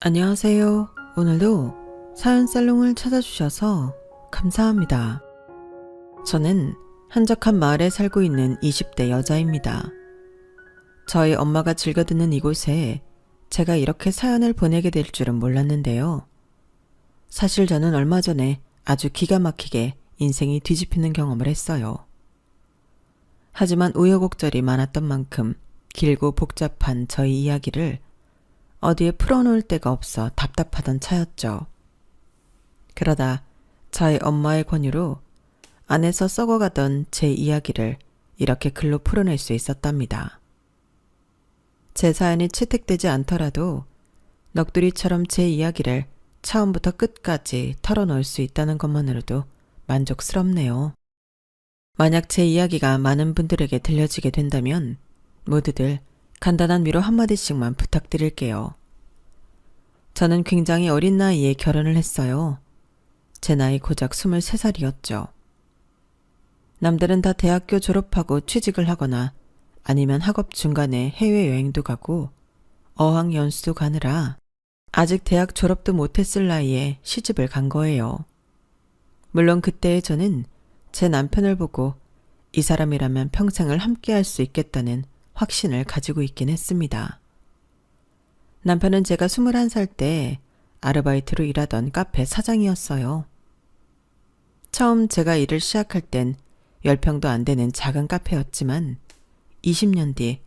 안녕하세요. 오늘도 사연 살롱을 찾아주셔서 감사합니다. 저는 한적한 마을에 살고 있는 20대 여자입니다. 저희 엄마가 즐겨 듣는 이곳에 제가 이렇게 사연을 보내게 될 줄은 몰랐는데요. 사실 저는 얼마 전에 아주 기가 막히게 인생이 뒤집히는 경험을 했어요. 하지만 우여곡절이 많았던 만큼 길고 복잡한 저희 이야기를 어디에 풀어놓을 데가 없어 답답하던 차였죠. 그러다 저희 엄마의 권유로 안에서 썩어가던 제 이야기를 이렇게 글로 풀어낼 수 있었답니다. 제 사연이 채택되지 않더라도 넋두리처럼 제 이야기를 처음부터 끝까지 털어놓을 수 있다는 것만으로도 만족스럽네요. 만약 제 이야기가 많은 분들에게 들려지게 된다면 모두들 간단한 위로 한마디씩만 부탁드릴게요. 저는 굉장히 어린 나이에 결혼을 했어요. 제 나이 고작 23살이었죠. 남들은 다 대학교 졸업하고 취직을 하거나 아니면 학업 중간에 해외여행도 가고 어학연수도 가느라 아직 대학 졸업도 못했을 나이에 시집을 간 거예요. 물론 그때의 저는 제 남편을 보고 이 사람이라면 평생을 함께할 수 있겠다는 확신을 가지고 있긴 했습니다. 남편은 제가 21살 때 아르바이트로 일하던 카페 사장이었어요. 처음 제가 일을 시작할 땐 10평도 안 되는 작은 카페였지만 20년 뒤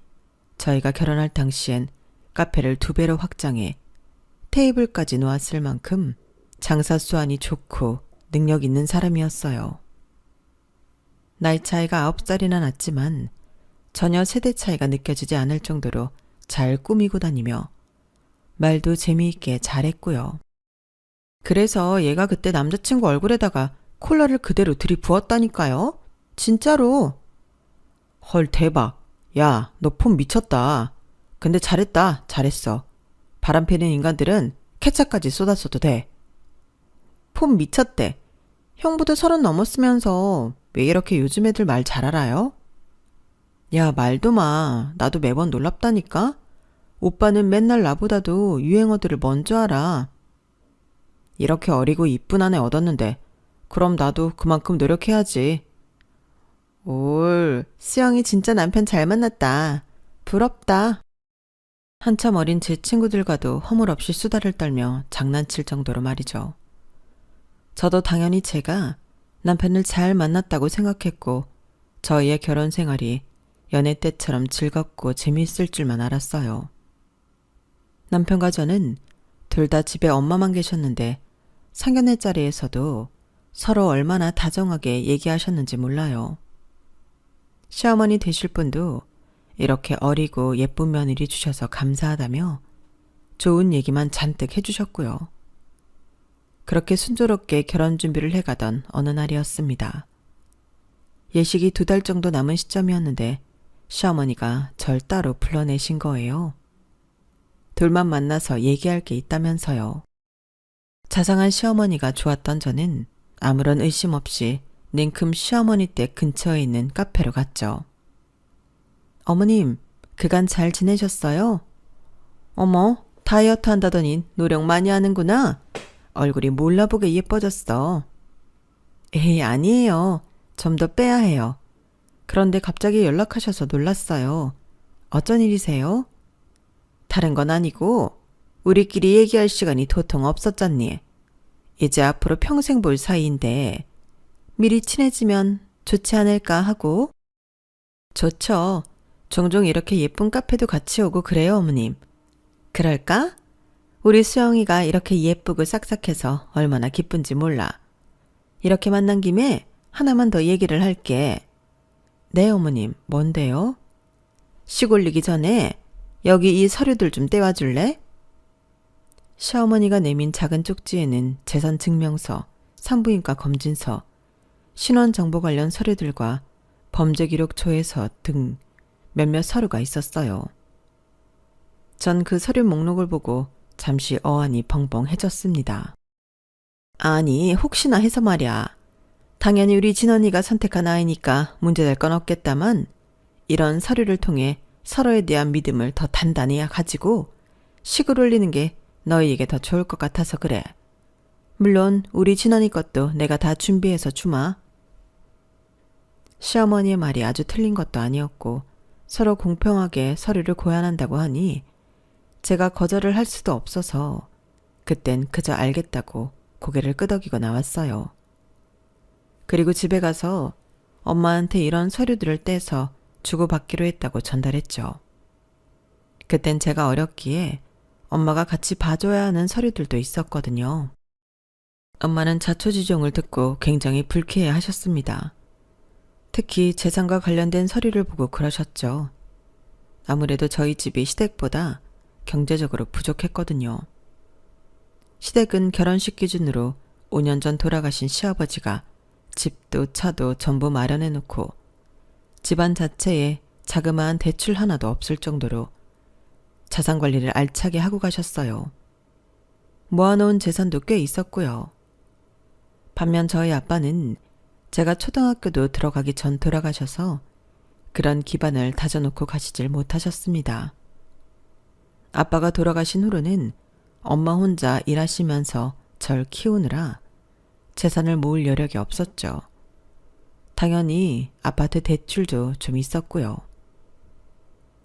저희가 결혼할 당시엔 카페를 2배로 확장해 테이블까지 놓았을 만큼 장사 수완이 좋고 능력 있는 사람이었어요. 나이 차이가 9살이나 났지만 전혀 세대 차이가 느껴지지 않을 정도로 잘 꾸미고 다니며 말도 재미있게 잘했고요. 그래서 얘가 그때 남자친구 얼굴에다가 콜라를 그대로 들이부었다니까요. 진짜로. 헐 대박. 야, 너 폼 미쳤다. 근데 잘했다. 잘했어. 바람 피는 인간들은 케찹까지 쏟았어도 돼. 폼 미쳤대. 형부도 30 넘었으면서 왜 이렇게 요즘 애들 말 잘 알아요? 야, 말도 마. 나도 매번 놀랍다니까? 오빠는 맨날 나보다도 유행어들을 먼저 알아. 이렇게 어리고 이쁜 아내 얻었는데 그럼 나도 그만큼 노력해야지. 올, 수영이 진짜 남편 잘 만났다. 부럽다. 한참 어린 제 친구들과도 허물없이 수다를 떨며 장난칠 정도로 말이죠. 저도 당연히 제가 남편을 잘 만났다고 생각했고 저희의 결혼 생활이 연애 때처럼 즐겁고 재미있을 줄만 알았어요. 남편과 저는 둘 다 집에 엄마만 계셨는데 상견례 자리에서도 서로 얼마나 다정하게 얘기하셨는지 몰라요. 시어머니 되실 분도 이렇게 어리고 예쁜 며느리 주셔서 감사하다며 좋은 얘기만 잔뜩 해주셨고요. 그렇게 순조롭게 결혼 준비를 해가던 어느 날이었습니다. 예식이 2달 정도 남은 시점이었는데 시어머니가 절 따로 불러내신 거예요. 둘만 만나서 얘기할 게 있다면서요. 자상한 시어머니가 좋았던 저는 아무런 의심 없이 냉큼 시어머니 댁 근처에 있는 카페로 갔죠. 어머님, 그간 잘 지내셨어요? 어머, 다이어트 한다더니 노력 많이 하는구나. 얼굴이 몰라보게 예뻐졌어. 에이, 아니에요. 좀 더 빼야 해요. 그런데 갑자기 연락하셔서 놀랐어요. 어쩐 일이세요? 다른 건 아니고 우리끼리 얘기할 시간이 도통 없었잖니. 이제 앞으로 평생 볼 사이인데 미리 친해지면 좋지 않을까 하고. 좋죠. 종종 이렇게 예쁜 카페도 같이 오고 그래요, 어머님. 그럴까? 우리 수영이가 이렇게 예쁘고 싹싹해서 얼마나 기쁜지 몰라. 이렇게 만난 김에 하나만 더 얘기를 할게. 네, 어머님. 뭔데요? 식 올리기 전에 여기 이 서류들 좀 떼와줄래? 시어머니가 내민 작은 쪽지에는 재산증명서, 산부인과 검진서, 신원정보 관련 서류들과 범죄기록초에서 등 몇몇 서류가 있었어요. 전 그 서류 목록을 보고 잠시 어안이 벙벙해졌습니다. 아니, 혹시나 해서 말이야. 당연히 우리 진언니가 선택한 아이니까 문제될 건 없겠다만 이런 서류를 통해 서로에 대한 믿음을 더 단단히 가지고 식을 올리는 게 너희에게 더 좋을 것 같아서 그래. 물론 우리 진원이 것도 내가 다 준비해서 주마. 시어머니의 말이 아주 틀린 것도 아니었고 서로 공평하게 서류를 고안한다고 하니 제가 거절을 할 수도 없어서 그땐 그저 알겠다고 고개를 끄덕이고 나왔어요. 그리고 집에 가서 엄마한테 이런 서류들을 떼서 주고받기로 했다고 전달했죠. 그땐 제가 어렸기에 엄마가 같이 봐줘야 하는 서류들도 있었거든요. 엄마는 자초지종을 듣고 굉장히 불쾌해 하셨습니다. 특히 재산과 관련된 서류를 보고 그러셨죠. 아무래도 저희 집이 시댁보다 경제적으로 부족했거든요. 시댁은 결혼식 기준으로 5년 전 돌아가신 시아버지가 집도 차도 전부 마련해 놓고 집안 자체에 자그마한 대출 하나도 없을 정도로 자산 관리를 알차게 하고 가셨어요. 모아놓은 재산도 꽤 있었고요. 반면 저희 아빠는 제가 초등학교도 들어가기 전 돌아가셔서 그런 기반을 다져놓고 가시질 못하셨습니다. 아빠가 돌아가신 후로는 엄마 혼자 일하시면서 절 키우느라 재산을 모을 여력이 없었죠. 당연히 아파트 대출도 좀 있었고요.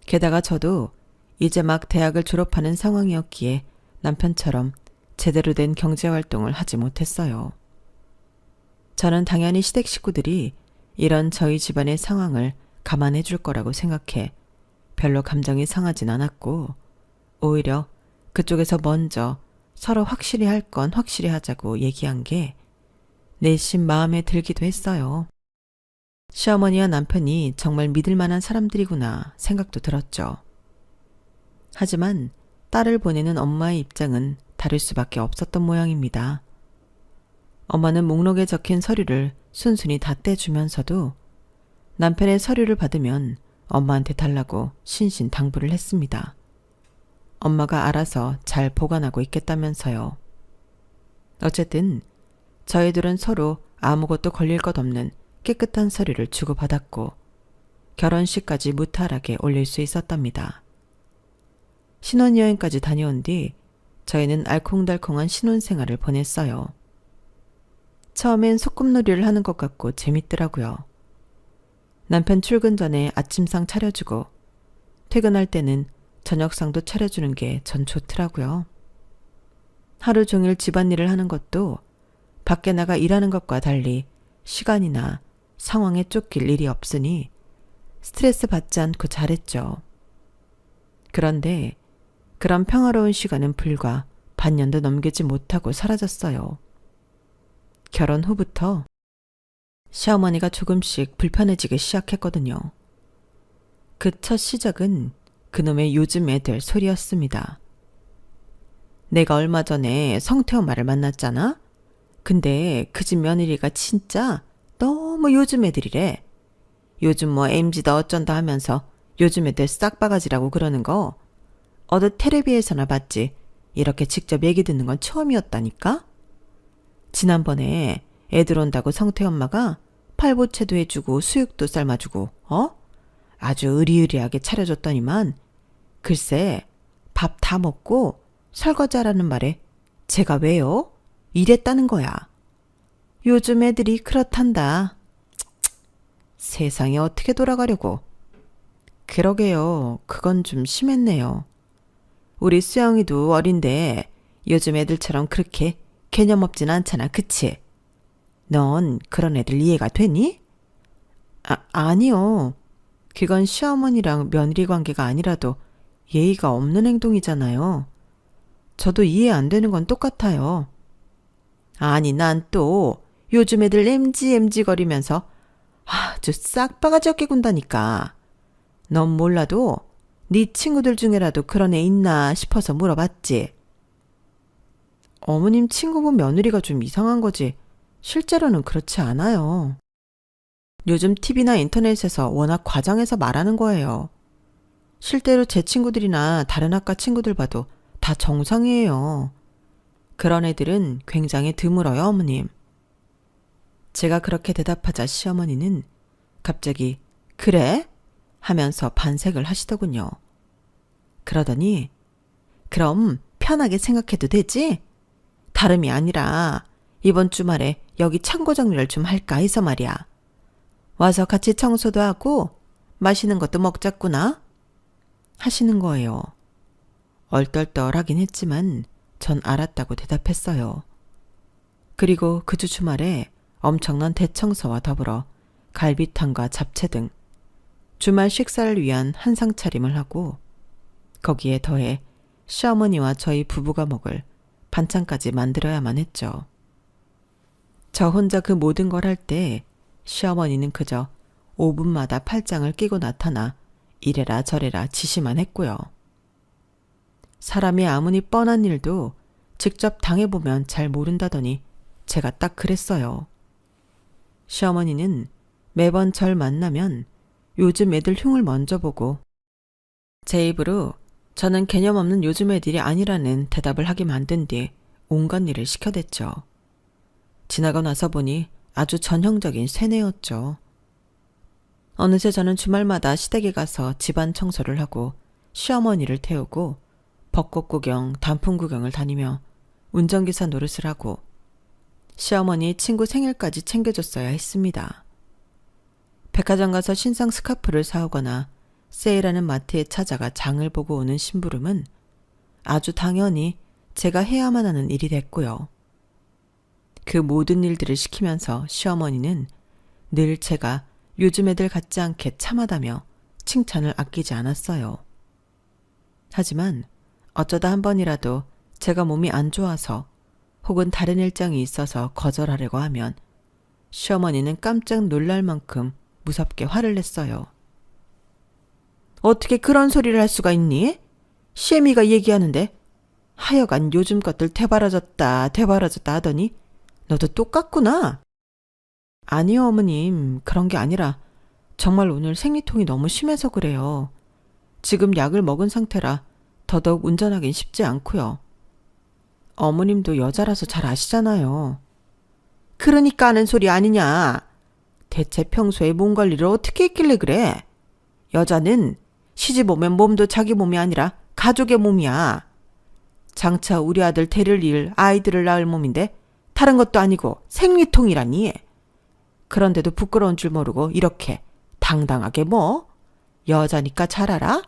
게다가 저도 이제 막 대학을 졸업하는 상황이었기에 남편처럼 제대로 된 경제활동을 하지 못했어요. 저는 당연히 시댁 식구들이 이런 저희 집안의 상황을 감안해 줄 거라고 생각해 별로 감정이 상하진 않았고 오히려 그쪽에서 먼저 서로 확실히 할 건 확실히 하자고 얘기한 게 내심 마음에 들기도 했어요. 시어머니와 남편이 정말 믿을 만한 사람들이구나 생각도 들었죠. 하지만 딸을 보내는 엄마의 입장은 다를 수밖에 없었던 모양입니다. 엄마는 목록에 적힌 서류를 순순히 다 떼주면서도 남편의 서류를 받으면 엄마한테 달라고 신신당부를 했습니다. 엄마가 알아서 잘 보관하고 있겠다면서요. 어쨌든 저희들은 서로 아무것도 걸릴 것 없는 깨끗한 서류를 주고받았고 결혼식까지 무탈하게 올릴 수 있었답니다. 신혼여행까지 다녀온 뒤 저희는 알콩달콩한 신혼생활을 보냈어요. 처음엔 소꿉놀이를 하는 것 같고 재밌더라고요. 남편 출근 전에 아침상 차려주고 퇴근할 때는 저녁상도 차려주는 게 전 좋더라고요. 하루 종일 집안일을 하는 것도 밖에 나가 일하는 것과 달리 시간이나 상황에 쫓길 일이 없으니 스트레스 받지 않고 잘했죠. 그런데 그런 평화로운 시간은 불과 반년도 넘기지 못하고 사라졌어요. 결혼 후부터 시어머니가 조금씩 불편해지기 시작했거든요. 그 첫 시작은 그놈의 요즘 애들 소리였습니다. 내가 얼마 전에 성태 엄마를 만났잖아? 근데 그 집 며느리가 진짜 너무 요즘 애들이래. 요즘 뭐 MZ다 어쩐다 하면서 요즘 애들 싹바가지라고 그러는 거 어느 텔레비에서나 봤지. 이렇게 직접 얘기 듣는 건 처음이었다니까? 지난번에 애들 온다고 성태 엄마가 팔보채도 해주고 수육도 삶아주고 아주 의리의리하게 차려줬더니만 글쎄 밥 다 먹고 설거지하라는 말에 제가 왜요? 이랬다는 거야. 요즘 애들이 그렇단다. 세상이 어떻게 돌아가려고. 그러게요. 그건 좀 심했네요. 우리 수영이도 어린데 요즘 애들처럼 그렇게 개념 없진 않잖아. 그치? 넌 그런 애들 이해가 되니? 아니요. 그건 시어머니랑 며느리 관계가 아니라도 예의가 없는 행동이잖아요. 저도 이해 안 되는 건 똑같아요. 아니 난 또 요즘 애들 MG 거리면서 아주 싹바가지 어깨 군다니까. 넌 몰라도 네 친구들 중에라도 그런 애 있나 싶어서 물어봤지. 어머님 친구분 며느리가 좀 이상한 거지 실제로는 그렇지 않아요. 요즘 TV나 인터넷에서 워낙 과장해서 말하는 거예요. 실제로 제 친구들이나 다른 학과 친구들 봐도 다 정상이에요. 그런 애들은 굉장히 드물어요, 어머님. 제가 그렇게 대답하자 시어머니는 갑자기 그래? 하면서 반색을 하시더군요. 그러더니 그럼 편하게 생각해도 되지? 다름이 아니라 이번 주말에 여기 창고 정리를 좀 할까 해서 말이야. 와서 같이 청소도 하고 맛있는 것도 먹자꾸나 하시는 거예요. 얼떨떨하긴 했지만 전 알았다고 대답했어요. 그리고 그 주 주말에 엄청난 대청소와 더불어 갈비탕과 잡채 등 주말 식사를 위한 한상 차림을 하고 거기에 더해 시어머니와 저희 부부가 먹을 반찬까지 만들어야만 했죠. 저 혼자 그 모든 걸 할 때 시어머니는 그저 5분마다 팔짱을 끼고 나타나 이래라 저래라 지시만 했고요. 사람이 아무리 뻔한 일도 직접 당해보면 잘 모른다더니 제가 딱 그랬어요. 시어머니는 매번 절 만나면 요즘 애들 흉을 먼저 보고 제 입으로 저는 개념 없는 요즘 애들이 아니라는 대답을 하게 만든 뒤 온갖 일을 시켜댔죠. 지나고 나서 보니 아주 전형적인 세뇌였죠. 어느새 저는 주말마다 시댁에 가서 집안 청소를 하고 시어머니를 태우고 벚꽃 구경, 단풍 구경을 다니며 운전기사 노릇을 하고 시어머니 친구 생일까지 챙겨줬어야 했습니다. 백화점 가서 신상 스카프를 사오거나 세일하는 마트에 찾아가 장을 보고 오는 심부름은 아주 당연히 제가 해야만 하는 일이 됐고요. 그 모든 일들을 시키면서 시어머니는 늘 제가 요즘 애들 같지 않게 참하다며 칭찬을 아끼지 않았어요. 하지만 어쩌다 한 번이라도 제가 몸이 안 좋아서 혹은 다른 일정이 있어서 거절하려고 하면 시어머니는 깜짝 놀랄 만큼 무섭게 화를 냈어요. 어떻게 그런 소리를 할 수가 있니? 시애미가 얘기하는데 하여간 요즘 것들 되바라졌다 하더니 너도 똑같구나. 아니요 어머님, 그런 게 아니라 정말 오늘 생리통이 너무 심해서 그래요. 지금 약을 먹은 상태라 더더욱 운전하긴 쉽지 않고요. 어머님도 여자라서 잘 아시잖아요. 그러니까 하는 소리 아니냐. 대체 평소에 몸 관리를 어떻게 했길래 그래? 여자는 시집 오면 몸도 자기 몸이 아니라 가족의 몸이야. 장차 우리 아들 데릴 일, 아이들을 낳을 몸인데 다른 것도 아니고 생리통이라니. 그런데도 부끄러운 줄 모르고 이렇게 당당하게 뭐? 여자니까 잘 알아?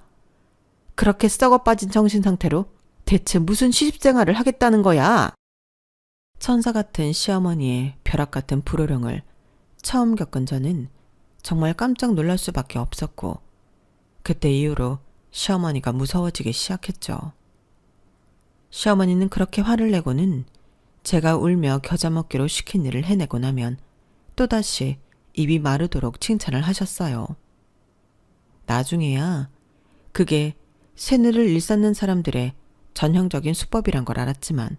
그렇게 썩어 빠진 정신 상태로 대체 무슨 시집생활을 하겠다는 거야? 천사 같은 시어머니의 벼락 같은 불호령을 처음 겪은 저는 정말 깜짝 놀랄 수밖에 없었고 그때 이후로 시어머니가 무서워지기 시작했죠. 시어머니는 그렇게 화를 내고는 제가 울며 겨자 먹기로 시킨 일을 해내고 나면 또다시 입이 마르도록 칭찬을 하셨어요. 나중에야 그게 새늘을 일삼는 사람들의 전형적인 수법이란 걸 알았지만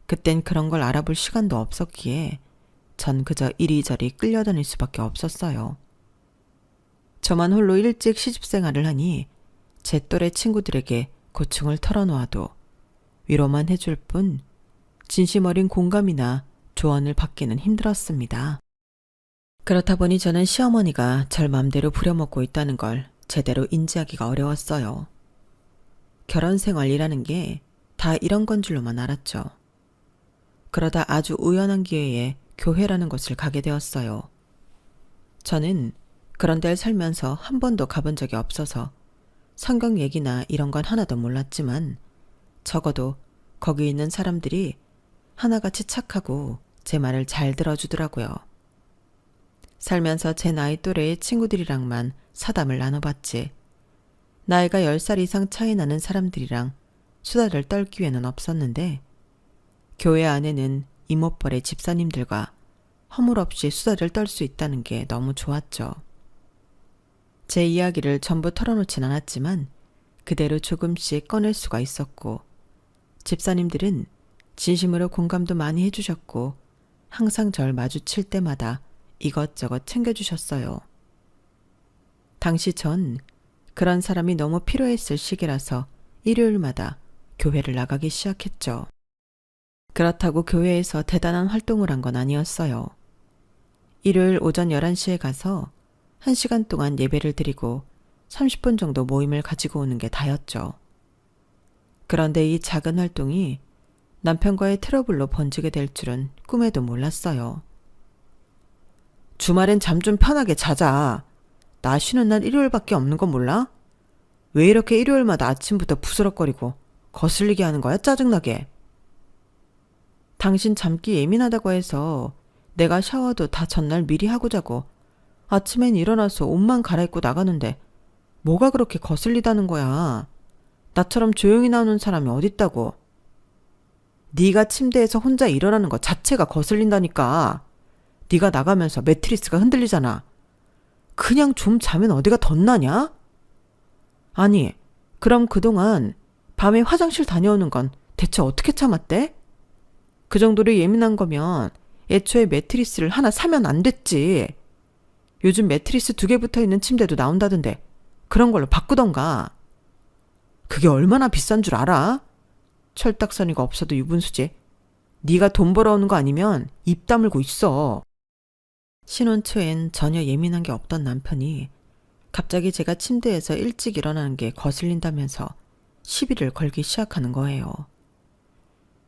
그땐 그런 걸 알아볼 시간도 없었기에 전 그저 이리저리 끌려다닐 수밖에 없었어요. 저만 홀로 일찍 시집생활을 하니 제 또래 친구들에게 고충을 털어놓아도 위로만 해줄 뿐 진심 어린 공감이나 조언을 받기는 힘들었습니다. 그렇다 보니 저는 시어머니가 절 맘대로 부려먹고 있다는 걸 제대로 인지하기가 어려웠어요. 결혼 생활이라는 게 다 이런 건 줄로만 알았죠. 그러다 아주 우연한 기회에 교회라는 곳을 가게 되었어요. 저는 그런 데를 살면서 한 번도 가본 적이 없어서 성경 얘기나 이런 건 하나도 몰랐지만 적어도 거기 있는 사람들이 하나같이 착하고 제 말을 잘 들어주더라고요. 살면서 제 나이 또래의 친구들이랑만 사담을 나눠봤지 나이가 10살 이상 차이 나는 사람들이랑 수다를 떨 기회는 없었는데 교회 안에는 이모뻘의 집사님들과 허물없이 수다를 떨 수 있다는 게 너무 좋았죠. 제 이야기를 전부 털어놓진 않았지만 그대로 조금씩 꺼낼 수가 있었고 집사님들은 진심으로 공감도 많이 해주셨고 항상 절 마주칠 때마다 이것저것 챙겨주셨어요. 당시 전 그런 사람이 너무 필요했을 시기라서 일요일마다 교회를 나가기 시작했죠. 그렇다고 교회에서 대단한 활동을 한 건 아니었어요. 일요일 오전 11시에 가서 1시간 동안 예배를 드리고 30분 정도 모임을 가지고 오는 게 다였죠. 그런데 이 작은 활동이 남편과의 트러블로 번지게 될 줄은 꿈에도 몰랐어요. 주말엔 잠 좀 편하게 자자. 나 쉬는 날 일요일밖에 없는 건 몰라? 왜 이렇게 일요일마다 아침부터 부스럭거리고 거슬리게 하는 거야, 짜증나게. 당신 잠기 예민하다고 해서 내가 샤워도 다 전날 미리 하고 자고 아침엔 일어나서 옷만 갈아입고 나가는데 뭐가 그렇게 거슬리다는 거야. 나처럼 조용히 나오는 사람이 어딨다고. 네가 침대에서 혼자 일어나는 것 자체가 거슬린다니까. 네가 나가면서 매트리스가 흔들리잖아. 그냥 좀 자면 어디가 덧나냐? 아니, 그럼 그동안 밤에 화장실 다녀오는 건 대체 어떻게 참았대? 그 정도로 예민한 거면 애초에 매트리스를 하나 사면 안 됐지. 요즘 매트리스 2개 붙어있는 침대도 나온다던데 그런 걸로 바꾸던가. 그게 얼마나 비싼 줄 알아? 철딱서니가 없어도 유분수지. 네가 돈 벌어오는 거 아니면 입 다물고 있어. 신혼 초엔 전혀 예민한 게 없던 남편이 갑자기 제가 침대에서 일찍 일어나는 게 거슬린다면서 시비를 걸기 시작하는 거예요.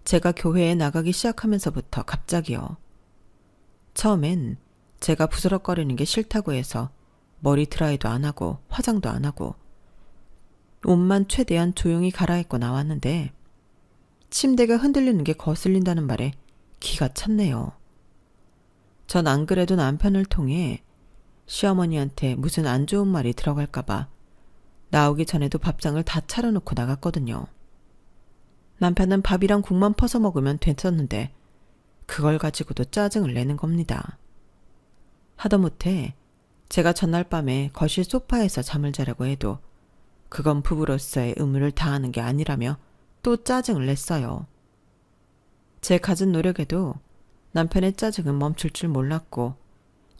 제가 교회에 나가기 시작하면서부터 갑자기요. 처음엔 제가 부스럭거리는 게 싫다고 해서 머리 드라이도 안 하고 화장도 안 하고 옷만 최대한 조용히 갈아입고 나왔는데 침대가 흔들리는 게 거슬린다는 말에 기가 찼네요. 전 안 그래도 남편을 통해 시어머니한테 무슨 안 좋은 말이 들어갈까봐 나오기 전에도 밥상을 다 차려놓고 나갔거든요. 남편은 밥이랑 국만 퍼서 먹으면 됐었는데 그걸 가지고도 짜증을 내는 겁니다. 하다못해 제가 전날 밤에 거실 소파에서 잠을 자려고 해도 그건 부부로서의 의무를 다하는 게 아니라며 또 짜증을 냈어요. 제 갖은 노력에도 남편의 짜증은 멈출 줄 몰랐고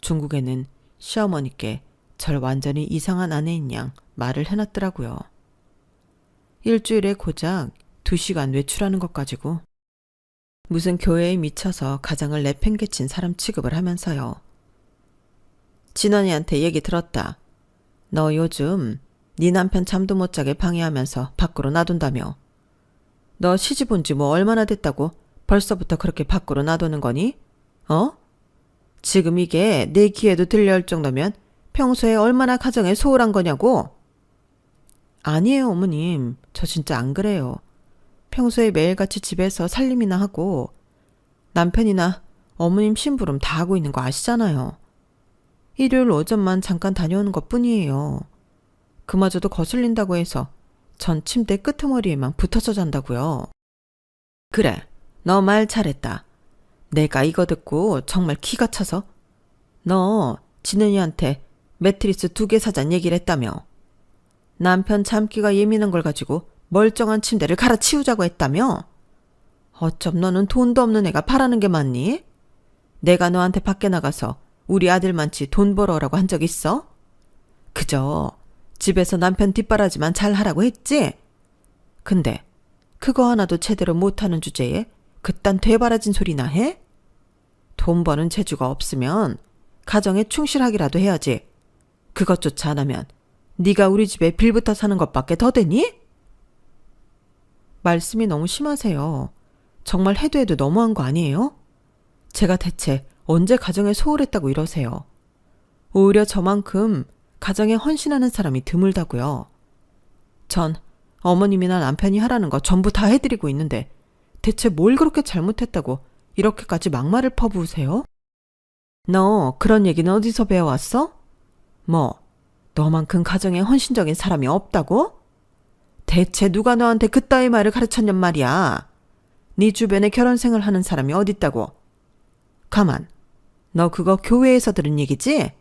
중국에는 시어머니께 절 완전히 이상한 아내인 양 말을 해놨더라고요. 일주일에 고작 2시간 외출하는 것 가지고 무슨 교회에 미쳐서 가장을 내팽개친 사람 취급을 하면서요. 진원이한테 얘기 들었다. 너 요즘 네 남편 잠도 못 자게 방해하면서 밖으로 놔둔다며. 너 시집 온 지 뭐 얼마나 됐다고 벌써부터 그렇게 밖으로 놔두는 거니? 어? 지금 이게 내 귀에도 들려올 정도면 평소에 얼마나 가정에 소홀한 거냐고? 아니에요, 어머님. 저 진짜 안 그래요. 평소에 매일같이 집에서 살림이나 하고 남편이나 어머님 심부름 다 하고 있는 거 아시잖아요. 일요일 오전만 잠깐 다녀오는 것 뿐이에요. 그마저도 거슬린다고 해서 전 침대 끄트머리에만 붙어서 잔다고요. 그래, 너 말 잘했다. 내가 이거 듣고 정말 기가 차서 너 진은이한테 매트리스 2개 사잔 얘기를 했다며. 남편 잠기가 예민한 걸 가지고 멀쩡한 침대를 갈아치우자고 했다며. 어쩜 너는 돈도 없는 애가 바라는 게 많니? 내가 너한테 밖에 나가서 우리 아들만치 돈 벌어오라고 한 적 있어? 그저 집에서 남편 뒷바라지만 잘 하라고 했지? 근데 그거 하나도 제대로 못하는 주제에 그딴 되바라진 소리나 해? 돈 버는 재주가 없으면 가정에 충실하기라도 해야지. 그것조차 안 하면 네가 우리 집에 빌부터 사는 것밖에 더 되니? 말씀이 너무 심하세요. 정말 해도 해도 너무한 거 아니에요? 제가 대체 언제 가정에 소홀했다고 이러세요. 오히려 저만큼 가정에 헌신하는 사람이 드물다고요. 전 어머님이나 남편이 하라는 거 전부 다 해드리고 있는데 대체 뭘 그렇게 잘못했다고 이렇게까지 막말을 퍼부으세요? 너 그런 얘기는 어디서 배워왔어? 뭐 너만큼 가정에 헌신적인 사람이 없다고? 대체 누가 너한테 그따위 말을 가르쳤냔 말이야. 네 주변에 결혼생활 하는 사람이 어딨다고. 가만, 너 그거 교회에서 들은 얘기지?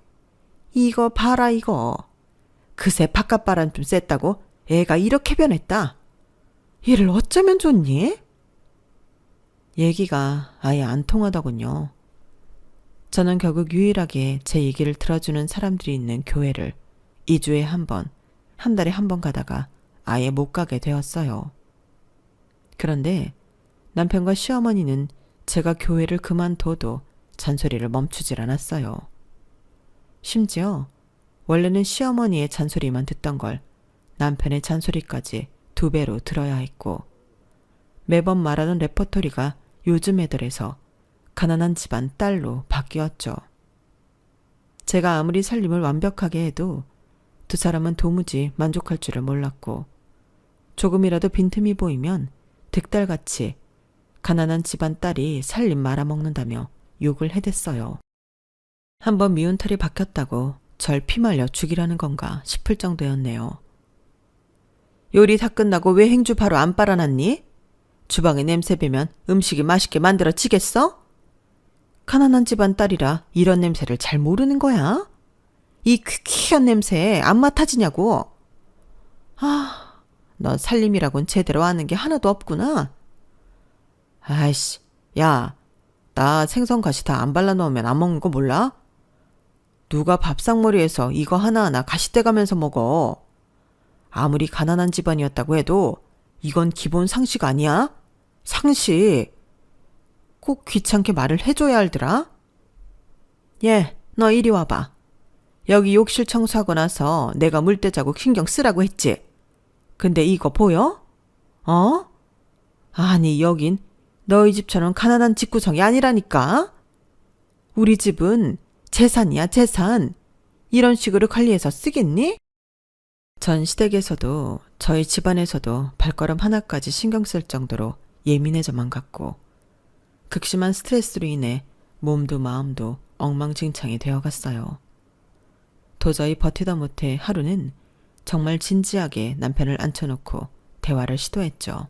이거 봐라 이거. 그새 바깥바람 좀 쐈다고 애가 이렇게 변했다. 얘를 어쩌면 좋니? 얘기가 아예 안 통하더군요. 저는 결국 유일하게 제 얘기를 들어주는 사람들이 있는 교회를 2주에 한 번, 한 달에 한 번 가다가 아예 못 가게 되었어요. 그런데 남편과 시어머니는 제가 교회를 그만둬도 잔소리를 멈추질 않았어요. 심지어 원래는 시어머니의 잔소리만 듣던 걸 남편의 잔소리까지 2배로 들어야 했고 매번 말하는 레퍼토리가 요즘 애들에서 가난한 집안 딸로 바뀌었죠. 제가 아무리 살림을 완벽하게 해도 두 사람은 도무지 만족할 줄을 몰랐고 조금이라도 빈틈이 보이면 득달같이 가난한 집안 딸이 살림 말아먹는다며 욕을 해댔어요. 한번 미운 털이 박혔다고 절 피말려 죽이라는 건가 싶을 정도였네요. 요리 다 끝나고 왜 행주 바로 안 빨아놨니? 주방에 냄새 배면 음식이 맛있게 만들어지겠어? 가난한 집안 딸이라 이런 냄새를 잘 모르는 거야? 이 퀴퀴한 냄새에 안 맡아지냐고. 넌 살림이라곤 제대로 아는 게 하나도 없구나. 아이씨, 야, 나 생선가시 다 안 발라놓으면 안 먹는 거 몰라? 누가 밥상머리에서 이거 하나하나 가시 떼가면서 먹어. 아무리 가난한 집안이었다고 해도 이건 기본 상식 아니야? 상식. 꼭 귀찮게 말을 해줘야 알더라. 너 이리 와봐. 여기 욕실 청소하고 나서 내가 물때 자국 신경 쓰라고 했지. 근데 이거 보여? 아니 여긴 너희 집처럼 가난한 집구성이 아니라니까. 우리 집은 재산이야 재산. 이런 식으로 관리해서 쓰겠니? 전 시댁에서도 저희 집안에서도 발걸음 하나까지 신경 쓸 정도로 예민해져만 갔고 극심한 스트레스로 인해 몸도 마음도 엉망진창이 되어갔어요. 도저히 버티다 못해 하루는 정말 진지하게 남편을 앉혀놓고 대화를 시도했죠.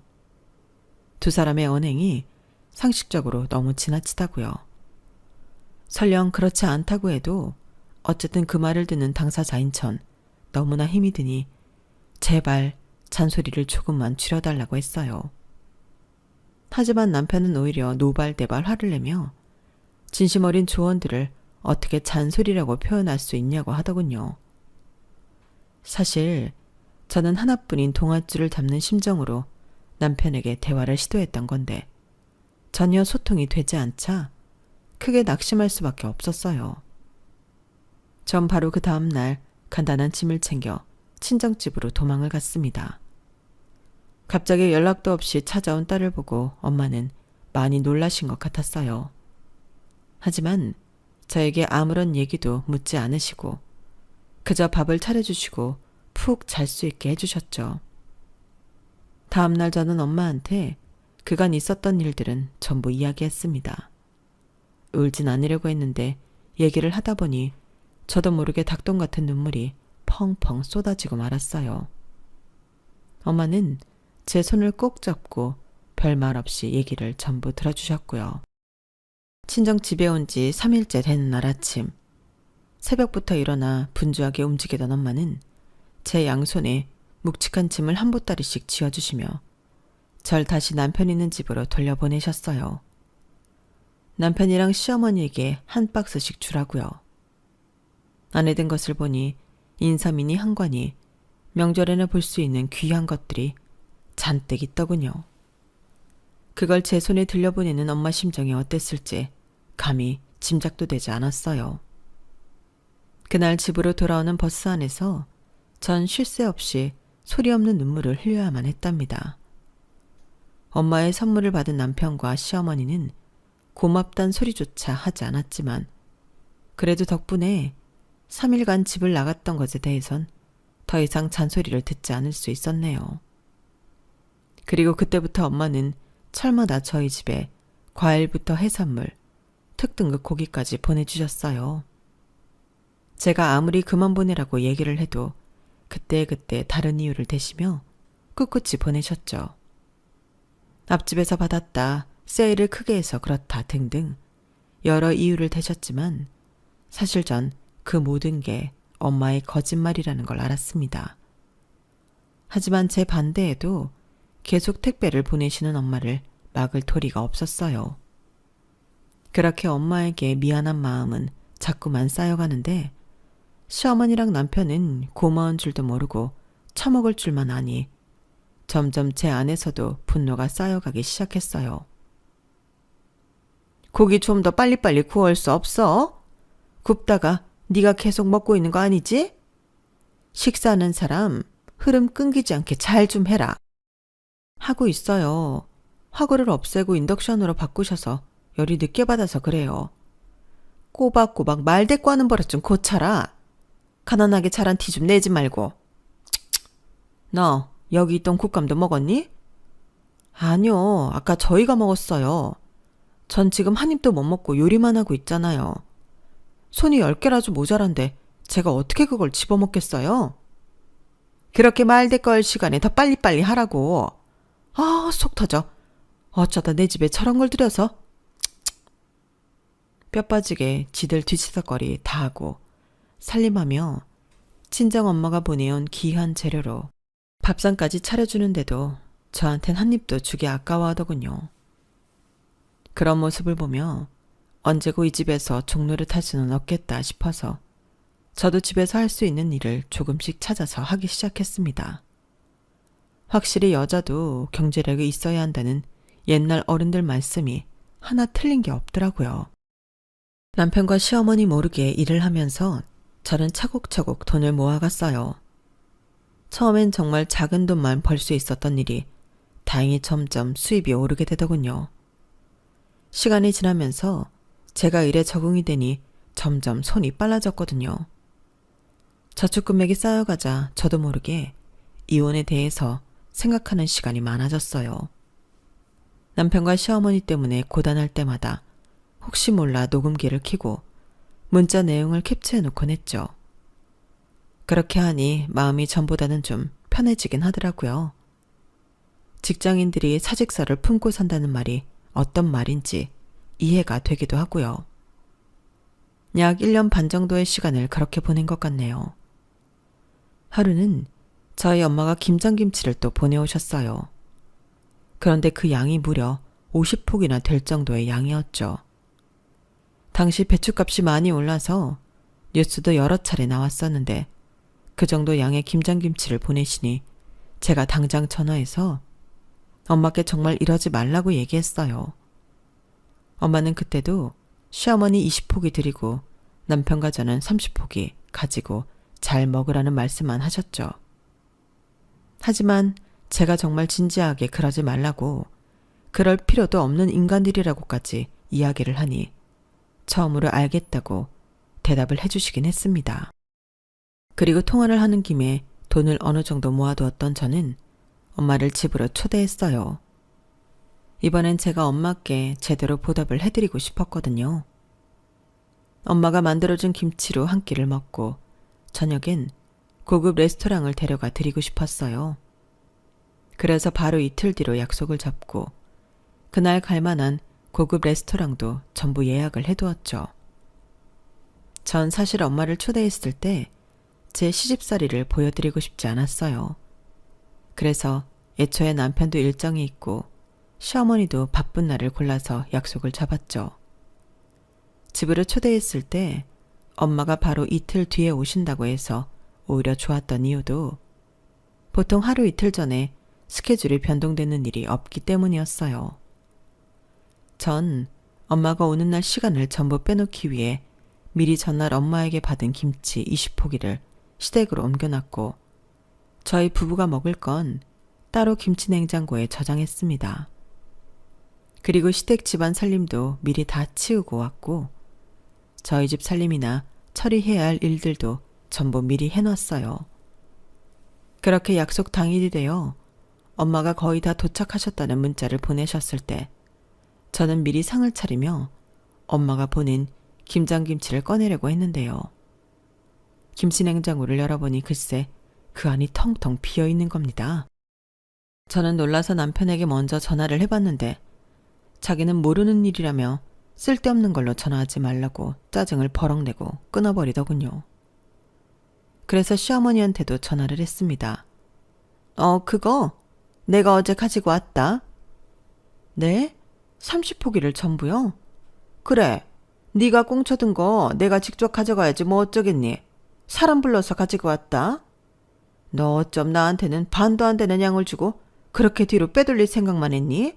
두 사람의 언행이 상식적으로 너무 지나치다고요. 설령 그렇지 않다고 해도 어쨌든 그 말을 듣는 당사자인 전 너무나 힘이 드니 제발 잔소리를 조금만 줄여달라고 했어요. 하지만 남편은 오히려 노발대발 화를 내며 진심 어린 조언들을 어떻게 잔소리라고 표현할 수 있냐고 하더군요. 사실 저는 하나뿐인 동아줄을 잡는 심정으로 남편에게 대화를 시도했던 건데 전혀 소통이 되지 않자 크게 낙심할 수밖에 없었어요. 전 바로 그 다음날 간단한 짐을 챙겨 친정집으로 도망을 갔습니다. 갑자기 연락도 없이 찾아온 딸을 보고 엄마는 많이 놀라신 것 같았어요. 하지만 저에게 아무런 얘기도 묻지 않으시고 그저 밥을 차려주시고 푹 잘 수 있게 해주셨죠. 다음날 저는 엄마한테 그간 있었던 일들은 전부 이야기했습니다. 울진 않으려고 했는데 얘기를 하다 보니 저도 모르게 닭똥 같은 눈물이 펑펑 쏟아지고 말았어요. 엄마는 제 손을 꼭 잡고 별말 없이 얘기를 전부 들어주셨고요. 친정집에 온 지 3일째 되는 날 아침, 새벽부터 일어나 분주하게 움직이던 엄마는 제 양손에 묵직한 짐을 한 보따리씩 쥐어주시며 절 다시 남편 있는 집으로 돌려보내셨어요. 남편이랑 시어머니에게 한 박스씩 주라고요. 안에 든 것을 보니 인삼이니 한과니 명절에는 볼 수 있는 귀한 것들이 잔뜩 있더군요. 그걸 제 손에 들려보내는 엄마 심정이 어땠을지 감히 짐작도 되지 않았어요. 그날 집으로 돌아오는 버스 안에서 전 쉴 새 없이 소리 없는 눈물을 흘려야만 했답니다. 엄마의 선물을 받은 남편과 시어머니는 고맙단 소리조차 하지 않았지만 그래도 덕분에 3일간 집을 나갔던 것에 대해선 더 이상 잔소리를 듣지 않을 수 있었네요. 그리고 그때부터 엄마는 철마다 저희 집에 과일부터 해산물, 특등급 고기까지 보내주셨어요. 제가 아무리 그만 보내라고 얘기를 해도 그때그때 다른 이유를 대시며 꿋꿋이 보내셨죠. 앞집에서 받았다, 세일을 크게 해서 그렇다 등등 여러 이유를 대셨지만 사실 전 그 모든 게 엄마의 거짓말이라는 걸 알았습니다. 하지만 제 반대에도 계속 택배를 보내시는 엄마를 막을 도리가 없었어요. 그렇게 엄마에게 미안한 마음은 자꾸만 쌓여가는데 시어머니랑 남편은 고마운 줄도 모르고 처먹을 줄만 아니 점점 제 안에서도 분노가 쌓여가기 시작했어요. 고기 좀 더 빨리빨리 구울 수 없어? 굽다가 네가 계속 먹고 있는 거 아니지? 식사하는 사람 흐름 끊기지 않게 잘 좀 해라. 하고 있어요. 화구를 없애고 인덕션으로 바꾸셔서 열이 늦게 받아서 그래요. 꼬박꼬박 말대꾸하는 버릇 좀 고쳐라. 가난하게 자란 티 좀 내지 말고. 너 여기 있던 국감도 먹었니? 아니요. 아까 저희가 먹었어요. 전 지금 한 입도 못 먹고 요리만 하고 있잖아요. 손이 10개라도 모자란데 제가 어떻게 그걸 집어먹겠어요? 그렇게 말대꾸 할 시간에 더 빨리빨리 하라고. 아, 속 터져. 어쩌다 내 집에 저런 걸 들여서. 뼈 빠지게 지들 뒤치다거리 다 하고 살림하며 친정엄마가 보내온 귀한 재료로 밥상까지 차려주는데도 저한텐 한 입도 주기 아까워하더군요. 그런 모습을 보며 언제고 이 집에서 종노릇 할 수는 없겠다 싶어서 저도 집에서 할 수 있는 일을 조금씩 찾아서 하기 시작했습니다. 확실히 여자도 경제력이 있어야 한다는 옛날 어른들 말씀이 하나 틀린 게 없더라고요. 남편과 시어머니 모르게 일을 하면서 저는 차곡차곡 돈을 모아갔어요. 처음엔 정말 작은 돈만 벌 수 있었던 일이 다행히 점점 수입이 오르게 되더군요. 시간이 지나면서 제가 일에 적응이 되니 점점 손이 빨라졌거든요. 저축 금액이 쌓여가자 저도 모르게 이혼에 대해서 생각하는 시간이 많아졌어요. 남편과 시어머니 때문에 고단할 때마다 혹시 몰라 녹음기를 켜고 문자 내용을 캡처해놓곤 했죠. 그렇게 하니 마음이 전보다는 좀 편해지긴 하더라고요. 직장인들이 사직서를 품고 산다는 말이 어떤 말인지 이해가 되기도 하고요. 약 1년 반 정도의 시간을 그렇게 보낸 것 같네요. 하루는 저희 엄마가 김장김치를 또 보내오셨어요. 그런데 그 양이 무려 50폭이나 될 정도의 양이었죠. 당시 배추값이 많이 올라서 뉴스도 여러 차례 나왔었는데 그 정도 양의 김장김치를 보내시니 제가 당장 전화해서 엄마께 정말 이러지 말라고 얘기했어요. 엄마는 그때도 시어머니 20포기 드리고 남편과 저는 30포기 가지고 잘 먹으라는 말씀만 하셨죠. 하지만 제가 정말 진지하게 그러지 말라고 그럴 필요도 없는 인간들이라고까지 이야기를 하니 처음으로 알겠다고 대답을 해주시긴 했습니다. 그리고 통화를 하는 김에 돈을 어느 정도 모아두었던 저는 엄마를 집으로 초대했어요. 이번엔 제가 엄마께 제대로 보답을 해드리고 싶었거든요. 엄마가 만들어준 김치로 한 끼를 먹고 저녁엔 고급 레스토랑을 데려가 드리고 싶었어요. 그래서 바로 이틀 뒤로 약속을 잡고 그날 갈 만한 고급 레스토랑도 전부 예약을 해두었죠. 전 사실 엄마를 초대했을 때 제 시집살이를 보여드리고 싶지 않았어요. 그래서 애초에 남편도 일정이 있고 시어머니도 바쁜 날을 골라서 약속을 잡았죠. 집으로 초대했을 때 엄마가 바로 이틀 뒤에 오신다고 해서 오히려 좋았던 이유도 보통 하루 이틀 전에 스케줄이 변동되는 일이 없기 때문이었어요. 전 엄마가 오는 날 시간을 전부 빼놓기 위해 미리 전날 엄마에게 받은 김치 20포기를 시댁으로 옮겨놨고 저희 부부가 먹을 건 따로 김치 냉장고에 저장했습니다. 그리고 시댁 집안 살림도 미리 다 치우고 왔고 저희 집 살림이나 처리해야 할 일들도 전부 미리 해놨어요. 그렇게 약속 당일이 되어 엄마가 거의 다 도착하셨다는 문자를 보내셨을 때 저는 미리 상을 차리며 엄마가 보낸 김장김치를 꺼내려고 했는데요. 김치 냉장고를 열어보니 글쎄 그 안이 텅텅 비어있는 겁니다. 저는 놀라서 남편에게 먼저 전화를 해봤는데 자기는 모르는 일이라며 쓸데없는 걸로 전화하지 말라고 짜증을 버럭 내고 끊어버리더군요. 그래서 시어머니한테도 전화를 했습니다. 그거 내가 어제 가지고 왔다. 네? 30포기를 전부요? 그래, 네가 꽁쳐든 거 내가 직접 가져가야지 뭐 어쩌겠니. 사람 불러서 가지고 왔다. 너 어쩜 나한테는 반도 안 되는 양을 주고 그렇게 뒤로 빼돌릴 생각만 했니?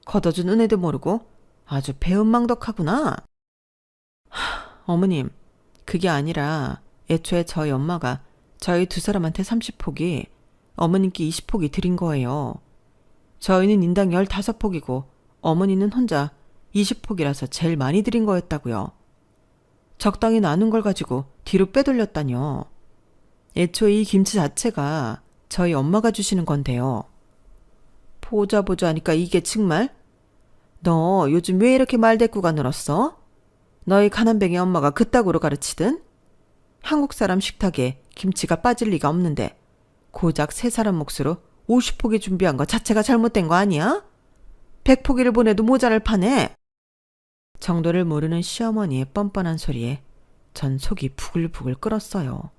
걷어준 은혜도 모르고 아주 배은망덕하구나. 어머님, 그게 아니라 애초에 저희 엄마가 저희 두 사람한테 30포기, 어머님께 20포기 드린 거예요. 저희는 인당 15폭이고 어머니는 혼자 20폭이라서 제일 많이 드린 거였다고요. 적당히 나눈 걸 가지고 뒤로 빼돌렸다뇨. 애초에 이 김치 자체가 저희 엄마가 주시는 건데요. 보자 하니까 이게 정말? 너 요즘 왜 이렇게 말대꾸가 늘었어? 너희 가난뱅이 엄마가 그따구로 가르치든? 한국 사람 식탁에 김치가 빠질 리가 없는데 고작 3사람 몫으로 50포기 준비한 거 자체가 잘못된 거 아니야? 100포기를 보내도 모자랄 판에. 정도를 모르는 시어머니의 뻔뻔한 소리에 전 속이 부글부글 끓었어요.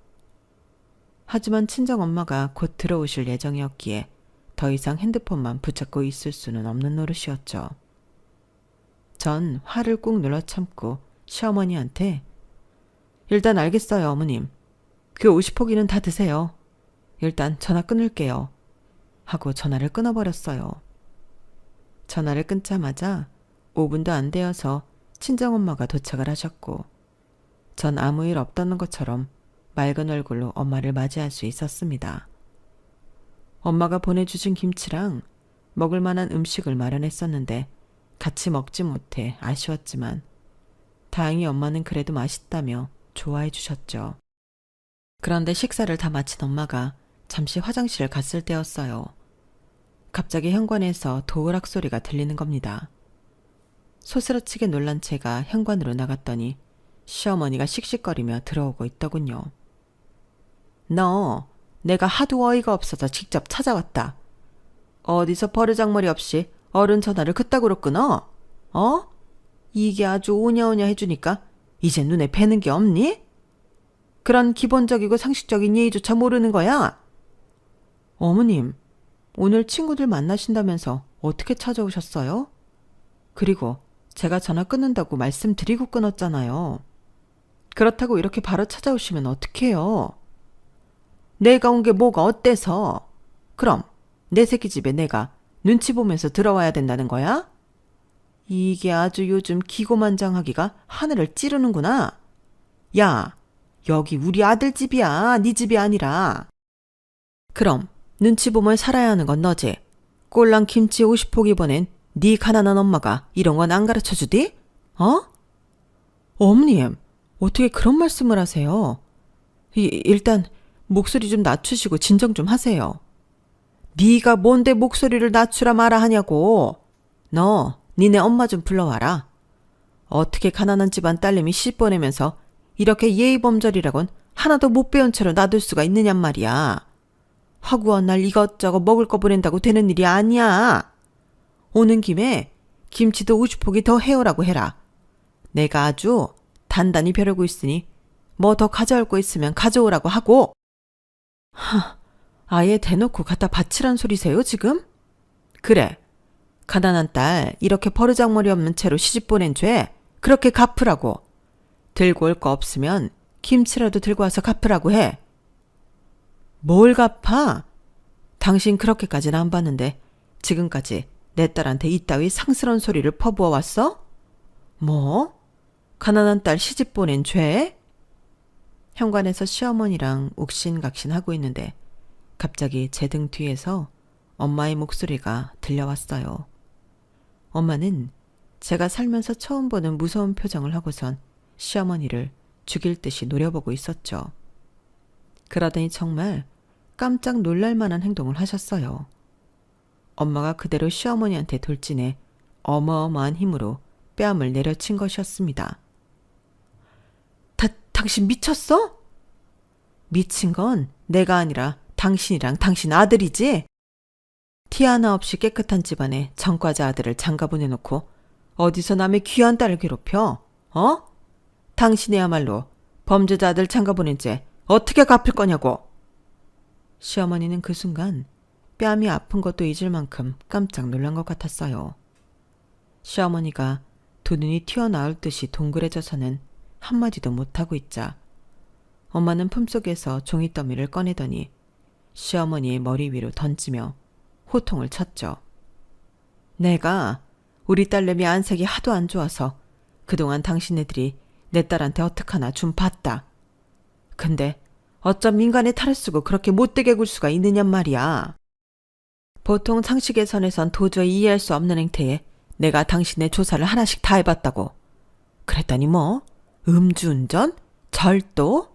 하지만 친정엄마가 곧 들어오실 예정이었기에 더 이상 핸드폰만 붙잡고 있을 수는 없는 노릇이었죠. 전 화를 꾹 눌러 참고 시어머니한테 일단 알겠어요, 어머님. 그 50포기는 다 드세요. 일단 전화 끊을게요. 하고 전화를 끊어버렸어요. 전화를 끊자마자 5분도 안 되어서 친정엄마가 도착을 하셨고 전 아무 일 없다는 것처럼 맑은 얼굴로 엄마를 맞이할 수 있었습니다. 엄마가 보내주신 김치랑 먹을 만한 음식을 마련했었는데 같이 먹지 못해 아쉬웠지만 다행히 엄마는 그래도 맛있다며 좋아해 주셨죠. 그런데 식사를 다 마친 엄마가 잠시 화장실을 갔을 때였어요. 갑자기 현관에서 도우락 소리가 들리는 겁니다. 소스라치게 놀란 채가 현관으로 나갔더니 시어머니가 씩씩거리며 들어오고 있더군요. 너, 내가 하도 어이가 없어서 직접 찾아왔다. 어디서 버르장머리 없이 어른 전화를 그따구로 끊어? 어? 이게 아주 오냐오냐 해주니까 이제 눈에 뵈는 게 없니? 그런 기본적이고 상식적인 예의조차 모르는 거야? 어머님, 오늘 친구들 만나신다면서 어떻게 찾아오셨어요? 그리고 제가 전화 끊는다고 말씀드리고 끊었잖아요. 그렇다고 이렇게 바로 찾아오시면 어떡해요? 내가 온 게 뭐가 어때서? 그럼 내 새끼 집에 내가 눈치 보면서 들어와야 된다는 거야? 이게 아주 요즘 기고만장하기가 하늘을 찌르는구나. 야, 여기 우리 아들 집이야. 네 집이 아니라. 그럼 눈치 보면 살아야 하는 건 너지. 꼴랑 김치 50포기 보낸 네 가난한 엄마가 이런 건 안 가르쳐주디? 어? 어머님, 어떻게 그런 말씀을 하세요? 일단 목소리 좀 낮추시고 진정 좀 하세요. 네가 뭔데 목소리를 낮추라 마라 하냐고. 너 니네 엄마 좀 불러와라. 어떻게 가난한 집안 딸내미 시집 보내면서 이렇게 예의범절이라곤 하나도 못 배운 채로 놔둘 수가 있느냔 말이야. 허구한 날 이것저것 먹을 거 보낸다고 되는 일이 아니야. 오는 김에 김치도 50포기 더 해오라고 해라. 내가 아주 단단히 벼르고 있으니 뭐 더 가져올 거 있으면 가져오라고 하고. 아예 대놓고 갖다 바치란 소리세요 지금? 그래. 가난한 딸 이렇게 버르장머리 없는 채로 시집 보낸 죄 그렇게 갚으라고. 들고 올 거 없으면 김치라도 들고 와서 갚으라고 해. 뭘 갚아? 당신 그렇게까지는 안 봤는데 지금까지 내 딸한테 이따위 상스러운 소리를 퍼부어 왔어? 뭐? 가난한 딸 시집 보낸 죄? 현관에서 시어머니랑 옥신각신하고 있는데 갑자기 제 등 뒤에서 엄마의 목소리가 들려왔어요. 엄마는 제가 살면서 처음 보는 무서운 표정을 하고선 시어머니를 죽일 듯이 노려보고 있었죠. 그러더니 정말 깜짝 놀랄 만한 행동을 하셨어요. 엄마가 그대로 시어머니한테 돌진해 어마어마한 힘으로 뺨을 내려친 것이었습니다. 당신 미쳤어? 미친 건 내가 아니라 당신이랑 당신 아들이지? 티 하나 없이 깨끗한 집안에 전과자 아들을 장가 보내놓고 어디서 남의 귀한 딸을 괴롭혀? 어? 당신이야말로 범죄자 아들 장가 보낸 죄 어떻게 갚을 거냐고. 시어머니는 그 순간 뺨이 아픈 것도 잊을 만큼 깜짝 놀란 것 같았어요. 시어머니가 두 눈이 튀어나올 듯이 동그래져서는 한마디도 못하고 있자 엄마는 품속에서 종이더미를 꺼내더니 시어머니의 머리 위로 던지며 호통을 쳤죠. 내가 우리 딸내미 안색이 하도 안 좋아서 그동안 당신네들이 내 딸한테 어떡하나 좀 봤다. 근데 어쩜 인간의 탈을 쓰고 그렇게 못되게 굴 수가 있느냔 말이야. 보통 상식의 선에선 도저히 이해할 수 없는 행태에 내가 당신의 조사를 하나씩 다 해봤다고. 그랬더니 뭐? 음주운전? 절도?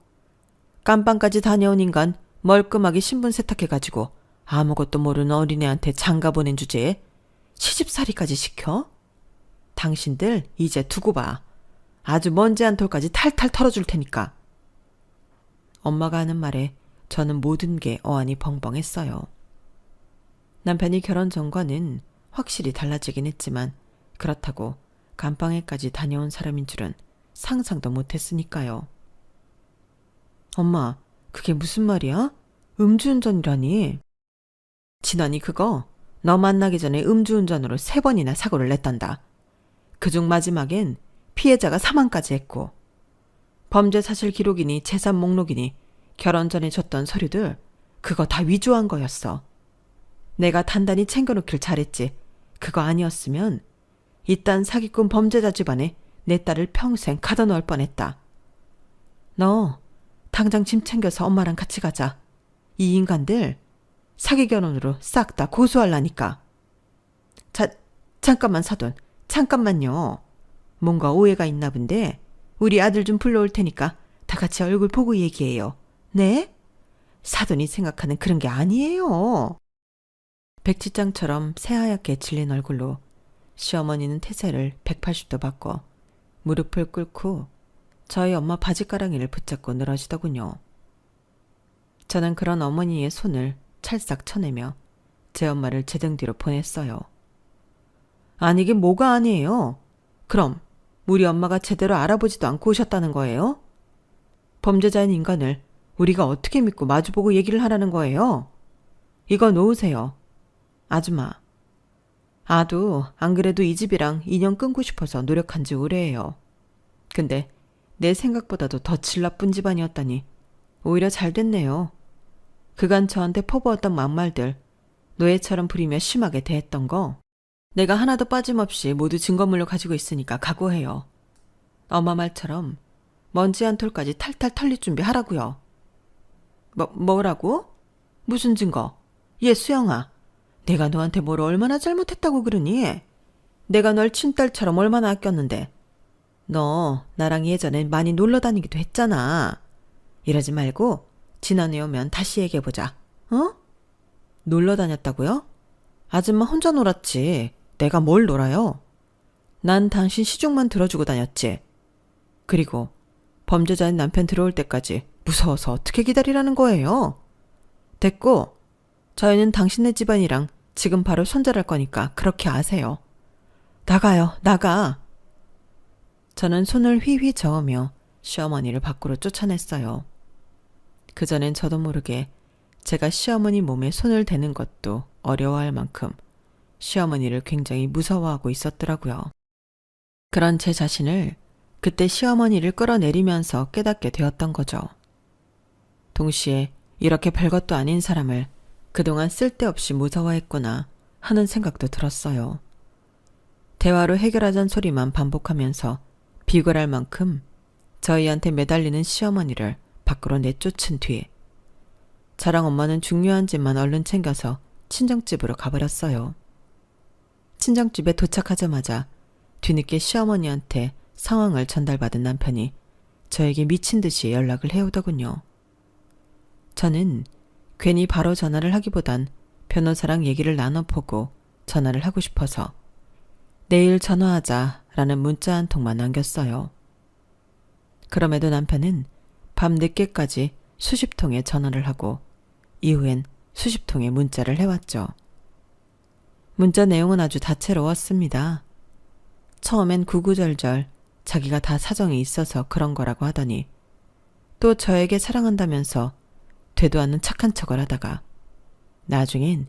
깜빵까지 다녀온 인간 멀끔하게 신분 세탁해가지고 아무것도 모르는 어린애한테 장가 보낸 주제에 시집살이까지 시켜? 당신들 이제 두고 봐. 아주 먼지 한 톨까지 탈탈 털어줄 테니까. 엄마가 하는 말에 저는 모든 게 어안이 벙벙했어요. 남편이 결혼 전과는 확실히 달라지긴 했지만 그렇다고 감방에까지 다녀온 사람인 줄은 상상도 못했으니까요. 엄마, 그게 무슨 말이야? 음주운전이라니? 진원이 그거 너 만나기 전에 음주운전으로 3번이나 사고를 냈단다. 그중 마지막엔 피해자가 사망까지 했고 범죄 사실 기록이니 재산 목록이니 결혼 전에 줬던 서류들 그거 다 위조한 거였어. 내가 단단히 챙겨놓길 잘했지. 그거 아니었으면 이딴 사기꾼 범죄자 집안에 내 딸을 평생 가둬놓을 뻔했다. 너 당장 짐 챙겨서 엄마랑 같이 가자. 이 인간들 사기 결혼으로 싹 다 고소하려니까. 잠깐만 사돈. 잠깐만요. 뭔가 오해가 있나 본데 우리 아들 좀 불러올 테니까 다 같이 얼굴 보고 얘기해요. 네? 사돈이 생각하는 그런 게 아니에요. 백지장처럼 새하얗게 질린 얼굴로 시어머니는 태세를 180도 바꿔 무릎을 꿇고 저희 엄마 바지가랑이를 붙잡고 늘어지더군요. 저는 그런 어머니의 손을 찰싹 쳐내며 제 엄마를 제 등 뒤로 보냈어요. 아니긴 뭐가 아니에요. 그럼 우리 엄마가 제대로 알아보지도 않고 오셨다는 거예요? 범죄자인 인간을 우리가 어떻게 믿고 마주보고 얘기를 하라는 거예요? 이거 놓으세요. 아줌마. 아도 안 그래도 이 집이랑 인연 끊고 싶어서 노력한 지 오래예요. 근데 내 생각보다도 더 질 나쁜 집안이었다니 오히려 잘 됐네요. 그간 저한테 퍼부었던 막말들, 노예처럼 부리며 심하게 대했던 거 내가 하나도 빠짐없이 모두 증거물로 가지고 있으니까 각오해요. 엄마 말처럼 먼지 한 톨까지 탈탈 털릴 준비하라고요. 뭐라고? 무슨 증거? 얘 수영아, 내가 너한테 뭘 얼마나 잘못했다고 그러니? 내가 널 친딸처럼 얼마나 아꼈는데. 너 나랑 예전엔 많이 놀러 다니기도 했잖아. 이러지 말고 지난해 오면 다시 얘기해보자. 어? 놀러 다녔다고요? 아줌마 혼자 놀았지. 내가 뭘 놀아요? 난 당신 시중만 들어주고 다녔지. 그리고 범죄자인 남편 들어올 때까지 무서워서 어떻게 기다리라는 거예요? 됐고, 저희는 당신네 집안이랑 지금 바로 손절할 거니까 그렇게 아세요. 나가요, 나가. 저는 손을 휘휘 저으며 시어머니를 밖으로 쫓아냈어요. 그전엔 저도 모르게 제가 시어머니 몸에 손을 대는 것도 어려워할 만큼 시어머니를 굉장히 무서워하고 있었더라고요. 그런 제 자신을 그때 시어머니를 끌어내리면서 깨닫게 되었던 거죠. 동시에 이렇게 별것도 아닌 사람을 그동안 쓸데없이 무서워했구나 하는 생각도 들었어요. 대화로 해결하자는 소리만 반복하면서 비굴할 만큼 저희한테 매달리는 시어머니를 밖으로 내쫓은 뒤 저랑 엄마는 중요한 집만 얼른 챙겨서 친정집으로 가버렸어요. 친정집에 도착하자마자 뒤늦게 시어머니한테 상황을 전달받은 남편이 저에게 미친 듯이 연락을 해오더군요. 저는 괜히 바로 전화를 하기보단 변호사랑 얘기를 나눠보고 전화를 하고 싶어서 내일 전화하자라는 문자 한 통만 남겼어요. 그럼에도 남편은 밤 늦게까지 수십 통의 전화를 하고 이후엔 수십 통의 문자를 해왔죠. 문자 내용은 아주 다채로웠습니다. 처음엔 구구절절 자기가 다 사정이 있어서 그런 거라고 하더니 또 저에게 사랑한다면서 되도 않는 착한 척을 하다가 나중엔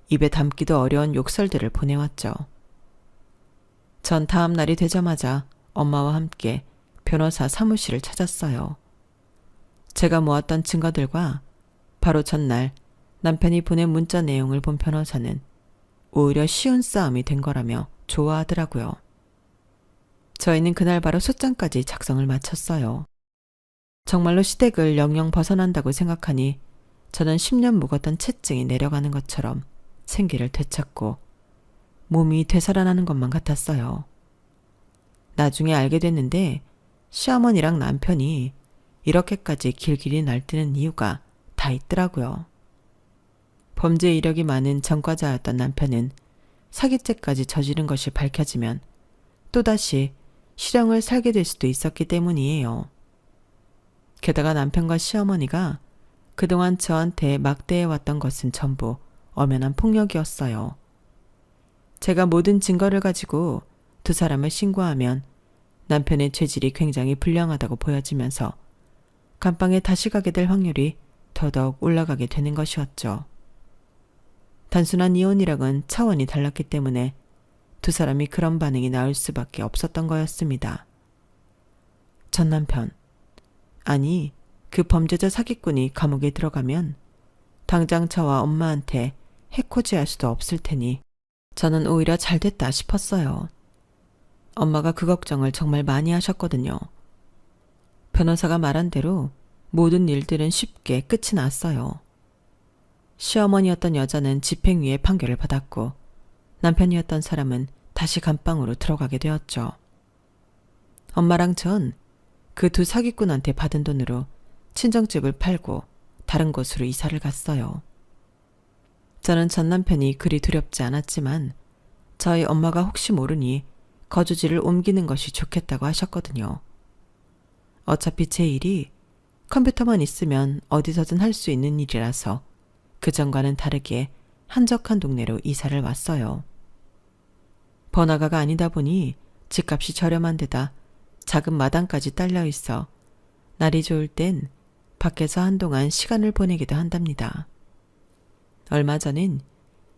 입에 담기도 어려운 욕설들을 보내왔죠. 전 다음 날이 되자마자 엄마와 함께 변호사 사무실을 찾았어요. 제가 모았던 증거들과 바로 전날 남편이 보낸 문자 내용을 본 변호사는 오히려 쉬운 싸움이 된 거라며 좋아하더라고요. 저희는 그날 바로 소장까지 작성을 마쳤어요. 정말로 시댁을 영영 벗어난다고 생각하니 저는 10년 묵었던 채증이 내려가는 것처럼 생기를 되찾고 몸이 되살아나는 것만 같았어요. 나중에 알게 됐는데 시어머니랑 남편이 이렇게까지 길길이 날뛰는 이유가 다 있더라고요. 범죄 이력이 많은 전과자였던 남편은 사기죄까지 저지른 것이 밝혀지면 또다시 실형을 살게 될 수도 있었기 때문이에요. 게다가 남편과 시어머니가 그동안 저한테 막대해왔던 것은 전부 엄연한 폭력이었어요. 제가 모든 증거를 가지고 두 사람을 신고하면 남편의 죄질이 굉장히 불량하다고 보여지면서 감방에 다시 가게 될 확률이 더더욱 올라가게 되는 것이었죠. 단순한 이혼이랑은 차원이 달랐기 때문에 두 사람이 그런 반응이 나올 수밖에 없었던 거였습니다. 전 남편, 아니 그 범죄자 사기꾼이 감옥에 들어가면 당장 저와 엄마한테 해코지할 수도 없을 테니 저는 오히려 잘됐다 싶었어요. 엄마가 그 걱정을 정말 많이 하셨거든요. 변호사가 말한 대로 모든 일들은 쉽게 끝이 났어요. 시어머니였던 여자는 집행유예 판결을 받았고 남편이었던 사람은 다시 감방으로 들어가게 되었죠. 엄마랑 전 그 두 사기꾼한테 받은 돈으로 친정집을 팔고 다른 곳으로 이사를 갔어요. 저는 전 남편이 그리 두렵지 않았지만 저희 엄마가 혹시 모르니 거주지를 옮기는 것이 좋겠다고 하셨거든요. 어차피 제 일이 컴퓨터만 있으면 어디서든 할 수 있는 일이라서 그전과는 다르게 한적한 동네로 이사를 왔어요. 번화가가 아니다 보니 집값이 저렴한 데다 작은 마당까지 딸려 있어 날이 좋을 땐 밖에서 한동안 시간을 보내기도 한답니다. 얼마 전엔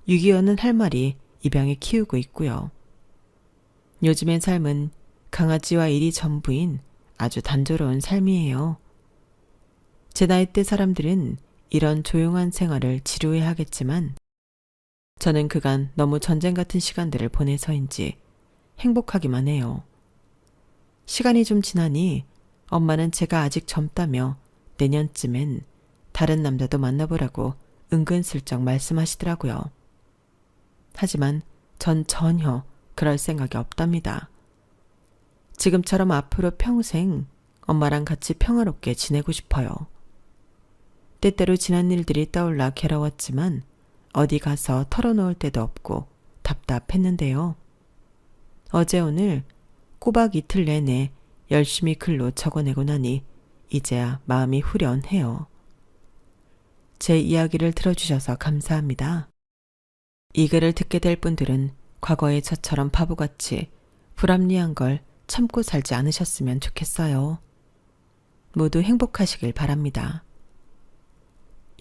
유기견은 할 말이 입양에 키우고 있고요. 요즘의 삶은 강아지와 일이 전부인 아주 단조로운 삶이에요. 제 나이대 사람들은 이런 조용한 생활을 지루해 하겠지만 저는 그간 너무 전쟁 같은 시간들을 보내서인지 행복하기만 해요. 시간이 좀 지나니 엄마는 제가 아직 젊다며 내년쯤엔 다른 남자도 만나보라고 은근슬쩍 말씀하시더라고요. 하지만 전 전혀 그럴 생각이 없답니다. 지금처럼 앞으로 평생 엄마랑 같이 평화롭게 지내고 싶어요. 때때로 지난 일들이 떠올라 괴로웠지만 어디 가서 털어놓을 데도 없고 답답했는데요. 어제 오늘 꼬박 이틀 내내 열심히 글로 적어내고 나니 이제야 마음이 후련해요. 제 이야기를 들어주셔서 감사합니다. 이 글을 듣게 될 분들은 과거의 저처럼 바보같이 불합리한 걸 참고 살지 않으셨으면 좋겠어요. 모두 행복하시길 바랍니다.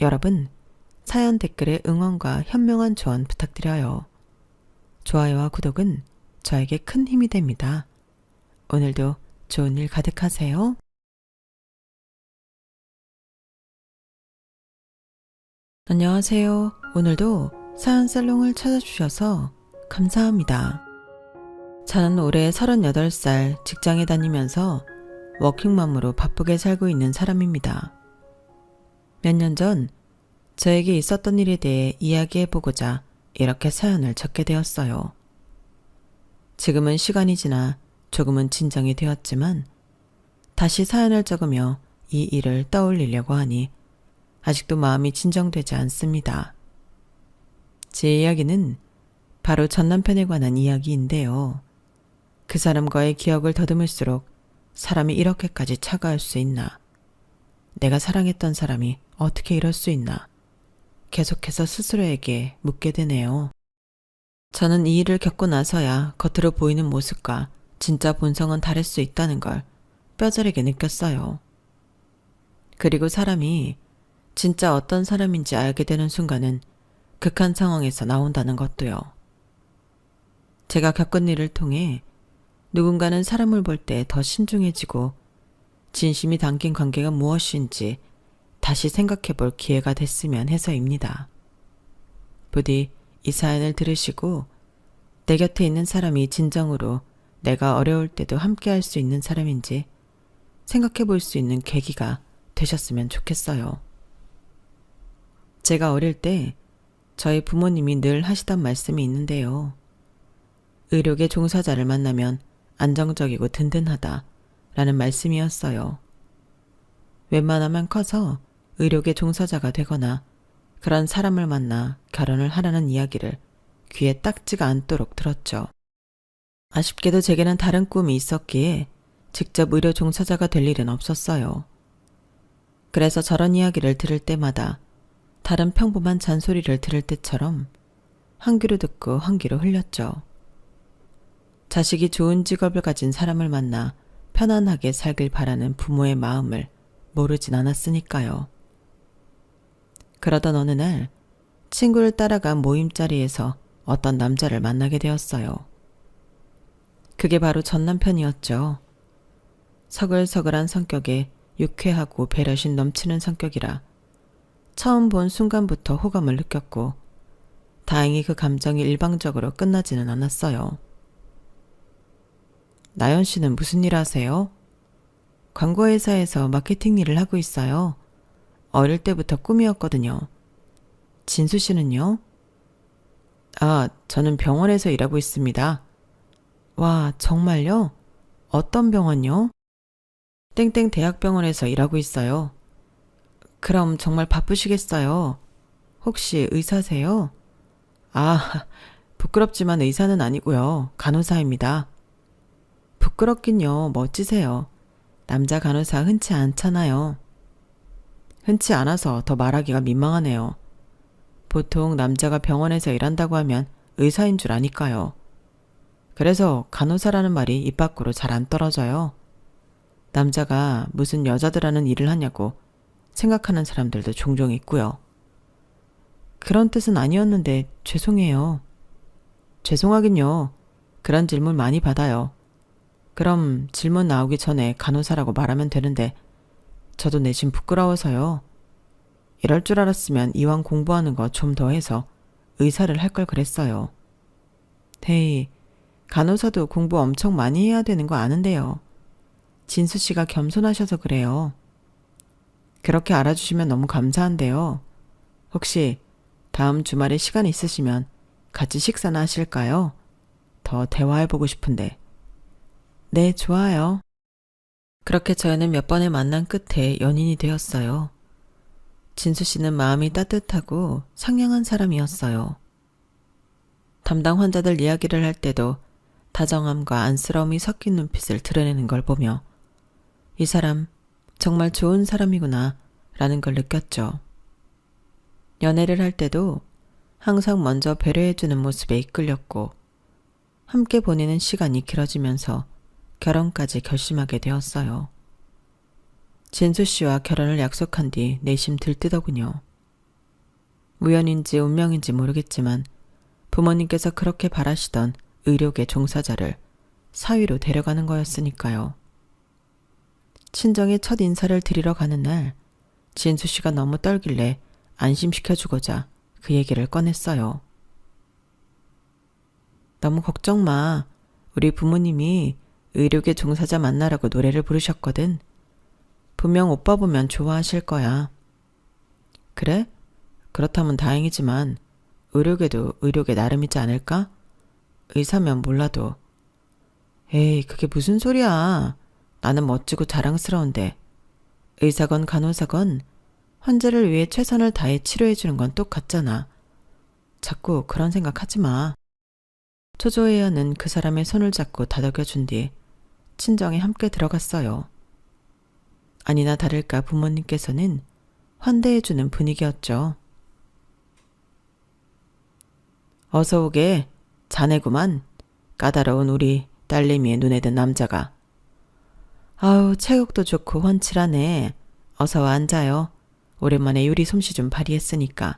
여러분, 사연 댓글에 응원과 현명한 조언 부탁드려요. 좋아요와 구독은 저에게 큰 힘이 됩니다. 오늘도 좋은 일 가득하세요. 안녕하세요. 오늘도 사연 살롱을 찾아주셔서 감사합니다. 저는 올해 38살 직장에 다니면서 워킹맘으로 바쁘게 살고 있는 사람입니다. 몇 년 전 저에게 있었던 일에 대해 이야기해보고자 이렇게 사연을 적게 되었어요. 지금은 시간이 지나 조금은 진정이 되었지만 다시 사연을 적으며 이 일을 떠올리려고 하니 아직도 마음이 진정되지 않습니다. 제 이야기는 바로 전 남편에 관한 이야기인데요. 그 사람과의 기억을 더듬을수록 사람이 이렇게까지 차가울 수 있나? 내가 사랑했던 사람이 어떻게 이럴 수 있나? 계속해서 스스로에게 묻게 되네요. 저는 이 일을 겪고 나서야 겉으로 보이는 모습과 진짜 본성은 다를 수 있다는 걸 뼈저리게 느꼈어요. 그리고 사람이 진짜 어떤 사람인지 알게 되는 순간은 극한 상황에서 나온다는 것도요. 제가 겪은 일을 통해 누군가는 사람을 볼 때 더 신중해지고 진심이 담긴 관계가 무엇인지 다시 생각해 볼 기회가 됐으면 해서입니다. 부디 이 사연을 들으시고 내 곁에 있는 사람이 진정으로 내가 어려울 때도 함께 할 수 있는 사람인지 생각해 볼 수 있는 계기가 되셨으면 좋겠어요. 제가 어릴 때 저희 부모님이 늘 하시던 말씀이 있는데요. 의료계 종사자를 만나면 안정적이고 든든하다 라는 말씀이었어요. 웬만하면 커서 의료계 종사자가 되거나 그런 사람을 만나 결혼을 하라는 이야기를 귀에 딱지가 않도록 들었죠. 아쉽게도 제게는 다른 꿈이 있었기에 직접 의료 종사자가 될 일은 없었어요. 그래서 저런 이야기를 들을 때마다 다른 평범한 잔소리를 들을 때처럼 한 귀로 듣고 한 귀로 흘렸죠. 자식이 좋은 직업을 가진 사람을 만나 편안하게 살길 바라는 부모의 마음을 모르진 않았으니까요. 그러던 어느 날 친구를 따라간 모임자리에서 어떤 남자를 만나게 되었어요. 그게 바로 전 남편이었죠. 서글서글한 성격에 유쾌하고 배려심 넘치는 성격이라 처음 본 순간부터 호감을 느꼈고 다행히 그 감정이 일방적으로 끝나지는 않았어요. 나연 씨는 무슨 일 하세요? 광고회사에서 마케팅 일을 하고 있어요. 어릴 때부터 꿈이었거든요. 진수 씨는요? 저는 병원에서 일하고 있습니다. 와, 정말요? 어떤 병원요? 땡땡 대학병원에서 일하고 있어요. 그럼 정말 바쁘시겠어요. 혹시 의사세요? 부끄럽지만 의사는 아니고요. 간호사입니다. 부끄럽긴요. 멋지세요. 남자 간호사 흔치 않잖아요. 흔치 않아서 더 말하기가 민망하네요. 보통 남자가 병원에서 일한다고 하면 의사인 줄 아니까요. 그래서 간호사라는 말이 입 밖으로 잘 안 떨어져요. 남자가 무슨 여자들 하는 일을 하냐고 생각하는 사람들도 종종 있고요. 그런 뜻은 아니었는데 죄송해요. 죄송하긴요. 그런 질문 많이 받아요. 그럼 질문 나오기 전에 간호사라고 말하면 되는데 저도 내심 부끄러워서요. 이럴 줄 알았으면 이왕 공부하는 거 좀 더 해서 의사를 할 걸 그랬어요. 헤이, 간호사도 공부 엄청 많이 해야 되는 거 아는데요. 진수 씨가 겸손하셔서 그래요. 그렇게 알아주시면 너무 감사한데요. 혹시 다음 주말에 시간 있으시면 같이 식사나 하실까요? 더 대화해보고 싶은데. 네, 좋아요. 그렇게 저희는 몇 번의 만남 끝에 연인이 되었어요. 진수 씨는 마음이 따뜻하고 상냥한 사람이었어요. 담당 환자들 이야기를 할 때도 다정함과 안쓰러움이 섞인 눈빛을 드러내는 걸 보며 이 사람 정말 좋은 사람이구나 라는 걸 느꼈죠. 연애를 할 때도 항상 먼저 배려해주는 모습에 이끌렸고 함께 보내는 시간이 길어지면서 결혼까지 결심하게 되었어요. 진수 씨와 결혼을 약속한 뒤 내심 들뜨더군요. 우연인지 운명인지 모르겠지만 부모님께서 그렇게 바라시던 의료계 종사자를 사위로 데려가는 거였으니까요. 친정에 첫 인사를 드리러 가는 날 진수 씨가 너무 떨길래 안심시켜주고자 그 얘기를 꺼냈어요. 너무 걱정 마. 우리 부모님이 의료계 종사자 만나라고 노래를 부르셨거든. 분명 오빠 보면 좋아하실 거야. 그래? 그렇다면 다행이지만 의료계도 의료계 나름이지 않을까? 의사면 몰라도. 에이, 그게 무슨 소리야. 나는 멋지고 자랑스러운데. 의사건 간호사건 환자를 위해 최선을 다해 치료해주는 건 똑같잖아. 자꾸 그런 생각하지 마. 초조해하는 그 사람의 손을 잡고 다독여준 뒤 친정에 함께 들어갔어요. 아니나 다를까 부모님께서는 환대해주는 분위기였죠. 어서 오게. 자네구만. 까다로운 우리 딸내미의 눈에 든 남자가. 아우, 체격도 좋고 훤칠하네. 어서 와 앉아요. 오랜만에 요리 솜씨 좀 발휘했으니까.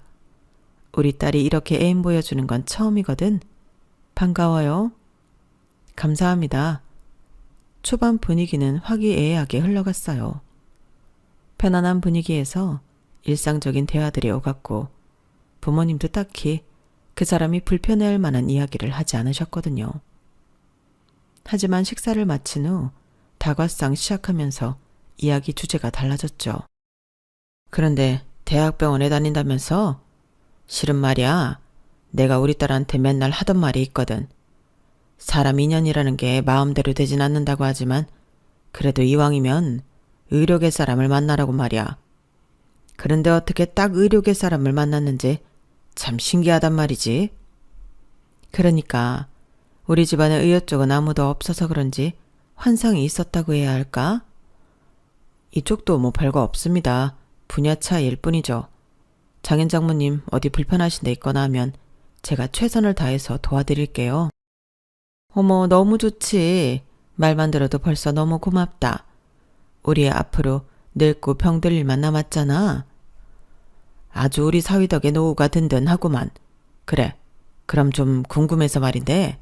우리 딸이 이렇게 애인 보여주는 건 처음이거든. 반가워요. 감사합니다. 초반 분위기는 화기애애하게 흘러갔어요. 편안한 분위기에서 일상적인 대화들이 오갔고 부모님도 딱히 그 사람이 불편해할 만한 이야기를 하지 않으셨거든요. 하지만 식사를 마친 후 다과상 시작하면서 이야기 주제가 달라졌죠. 그런데 대학병원에 다닌다면서? 실은 말이야, 내가 우리 딸한테 맨날 하던 말이 있거든. 사람 인연이라는 게 마음대로 되진 않는다고 하지만 그래도 이왕이면 의료계 사람을 만나라고 말이야. 그런데 어떻게 딱 의료계 사람을 만났는지 참 신기하단 말이지. 그러니까 우리 집안에 의료 쪽은 아무도 없어서 그런지 환상이 있었다고 해야 할까? 이쪽도 뭐 별거 없습니다. 분야 차이일 뿐이죠. 장인 장모님 어디 불편하신 데 있거나 하면 제가 최선을 다해서 도와드릴게요. 어머, 너무 좋지. 말만 들어도 벌써 너무 고맙다. 우리 앞으로 늙고 병들 일만 남았잖아. 아주 우리 사위 덕에 노후가 든든하구만. 그래, 그럼 좀 궁금해서 말인데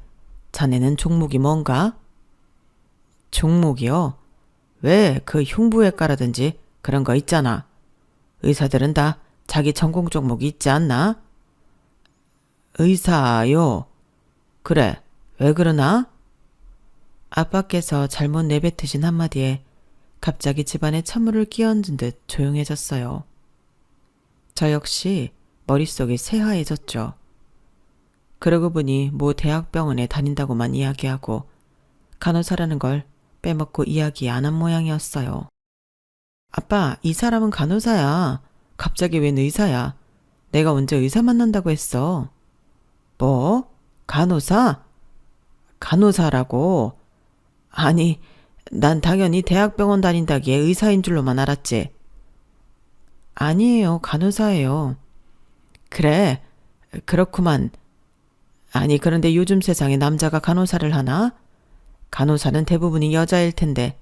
자네는 종목이 뭔가? 종목이요? 왜 그 흉부외과라든지 그런 거 있잖아. 의사들은 다 자기 전공 종목이 있지 않나? 의사요? 그래, 왜 그러나? 아빠께서 잘못 내뱉으신 한마디에 갑자기 집안에 찬물을 끼얹은 듯 조용해졌어요. 저 역시 머릿속이 새하얘졌죠. 그러고 보니 모 대학병원에 다닌다고만 이야기하고 간호사라는 걸 빼먹고 이야기 안 한 모양이었어요. 아빠, 이 사람은 간호사야. 갑자기 웬 의사야? 내가 언제 의사 만난다고 했어? 뭐? 간호사? 간호사라고? 아니, 난 당연히 대학병원 다닌다기에 의사인 줄로만 알았지. 아니에요, 간호사예요. 그래, 그렇구만. 아니, 그런데 요즘 세상에 남자가 간호사를 하나? 간호사는 대부분이 여자일 텐데.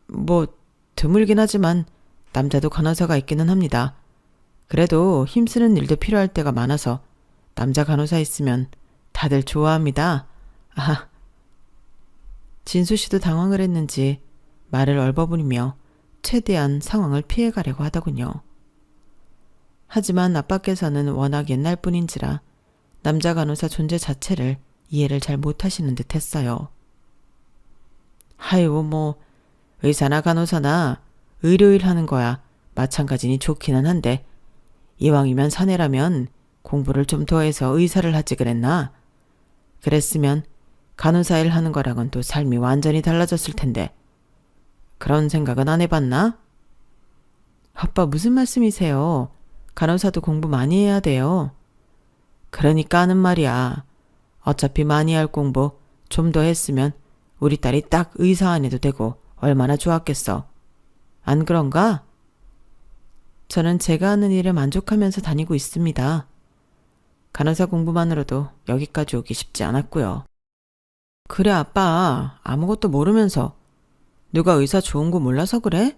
뭐 드물긴 하지만 남자도 간호사가 있기는 합니다. 그래도 힘쓰는 일도 필요할 때가 많아서 남자 간호사 있으면 다들 좋아합니다. 아, 진수 씨도 당황을 했는지 말을 얼버무리며 최대한 상황을 피해가려고 하더군요. 하지만 아빠께서는 워낙 옛날 뿐인지라 남자 간호사 존재 자체를 이해를 잘 못하시는 듯 했어요. 하유, 뭐 의사나 간호사나 의료일 하는 거야 마찬가지니 좋기는 한데 이왕이면 사내라면 공부를 좀 더 해서 의사를 하지 그랬나? 그랬으면 간호사 일 하는 거랑은 또 삶이 완전히 달라졌을 텐데 그런 생각은 안 해봤나? 아빠 무슨 말씀이세요? 간호사도 공부 많이 해야 돼요. 그러니까 하는 말이야. 어차피 많이 할 공부 좀 더 했으면 우리 딸이 딱 의사 안 해도 되고 얼마나 좋았겠어. 안 그런가? 저는 제가 하는 일에 만족하면서 다니고 있습니다. 간호사 공부만으로도 여기까지 오기 쉽지 않았고요. 그래 아빠, 아무것도 모르면서 누가 의사 좋은 거 몰라서 그래?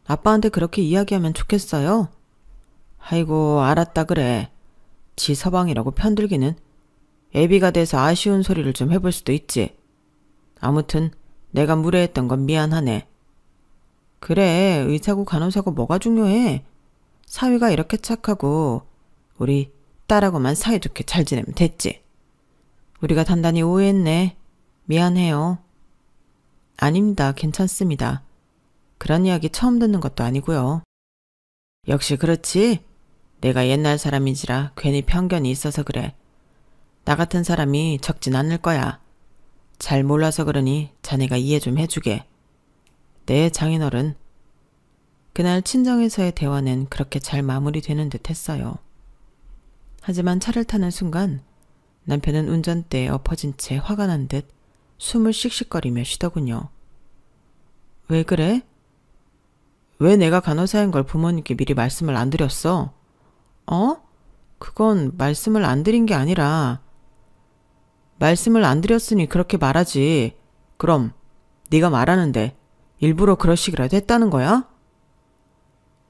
아빠한테 그렇게 이야기하면 좋겠어요? 아이고 알았다 그래. 지 서방이라고 편들기는 애비가 돼서 아쉬운 소리를 좀 해볼 수도 있지. 아무튼 내가 무례했던 건 미안하네. 그래, 의사고 간호사고 뭐가 중요해? 사위가 이렇게 착하고 우리 딸하고만 사이좋게 잘 지내면 됐지. 우리가 단단히 오해했네. 미안해요. 아닙니다. 괜찮습니다. 그런 이야기 처음 듣는 것도 아니고요. 역시 그렇지. 내가 옛날 사람인지라 괜히 편견이 있어서 그래. 나 같은 사람이 적진 않을 거야. 잘 몰라서 그러니 자네가 이해 좀 해주게. 네, 장인어른. 그날 친정에서의 대화는 그렇게 잘 마무리되는 듯 했어요. 하지만 차를 타는 순간 남편은 운전대에 엎어진 채 화가 난 듯 숨을 씩씩거리며 쉬더군요. 왜 그래? 왜 내가 간호사인 걸 부모님께 미리 말씀을 안 드렸어? 어? 그건 말씀을 안 드린 게 아니라 말씀을 안 드렸으니 그렇게 말하지. 그럼 네가 말하는데 일부러 그러시기라도 했다는 거야?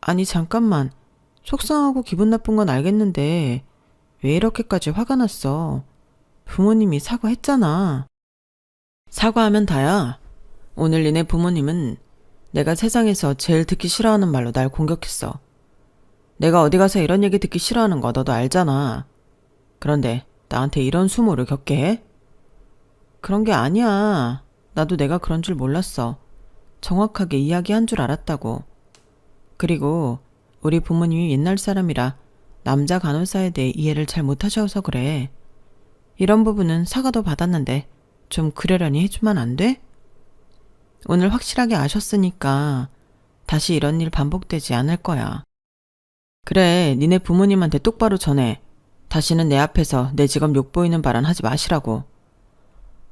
아니 잠깐만. 속상하고 기분 나쁜 건 알겠는데 왜 이렇게까지 화가 났어? 부모님이 사과했잖아. 사과하면 다야. 오늘 니네 부모님은 내가 세상에서 제일 듣기 싫어하는 말로 날 공격했어. 내가 어디 가서 이런 얘기 듣기 싫어하는 거 너도 알잖아. 그런데 나한테 이런 수모를 겪게 해? 그런 게 아니야. 나도 내가 그런 줄 몰랐어. 정확하게 이야기한 줄 알았다고. 그리고 우리 부모님이 옛날 사람이라 남자 간호사에 대해 이해를 잘 못하셔서 그래. 이런 부분은 사과도 받았는데 좀 그러려니 해주면 안 돼? 오늘 확실하게 아셨으니까 다시 이런 일 반복되지 않을 거야. 그래, 니네 부모님한테 똑바로 전해. 다시는 내 앞에서 내 직업 욕보이는 발언 하지 마시라고.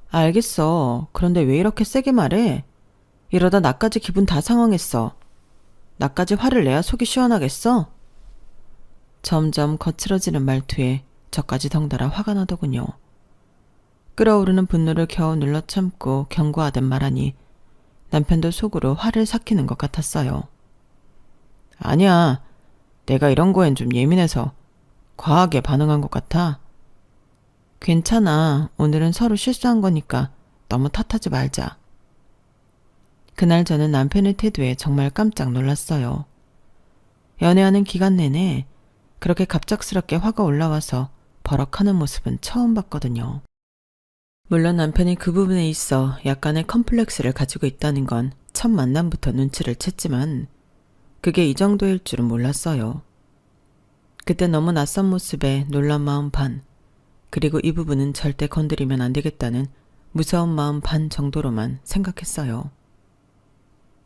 알겠어. 그런데 왜 이렇게 세게 말해? 이러다 나까지 기분 다 상황했어. 나까지 화를 내야 속이 시원하겠어? 점점 거칠어지는 말투에 저까지 덩달아 화가 나더군요. 끓어오르는 분노를 겨우 눌러 참고 경고하듯 말하니 남편도 속으로 화를 삭히는 것 같았어요. 아니야. 내가 이런 거엔 좀 예민해서 과하게 반응한 것 같아. 괜찮아. 오늘은 서로 실수한 거니까 너무 탓하지 말자. 그날 저는 남편의 태도에 정말 깜짝 놀랐어요. 연애하는 기간 내내 그렇게 갑작스럽게 화가 올라와서 버럭하는 모습은 처음 봤거든요. 물론 남편이 그 부분에 있어 약간의 컴플렉스를 가지고 있다는 건 첫 만남부터 눈치를 챘지만 그게 이 정도일 줄은 몰랐어요. 그때 너무 낯선 모습에 놀란 마음 반, 그리고 이 부분은 절대 건드리면 안 되겠다는 무서운 마음 반 정도로만 생각했어요.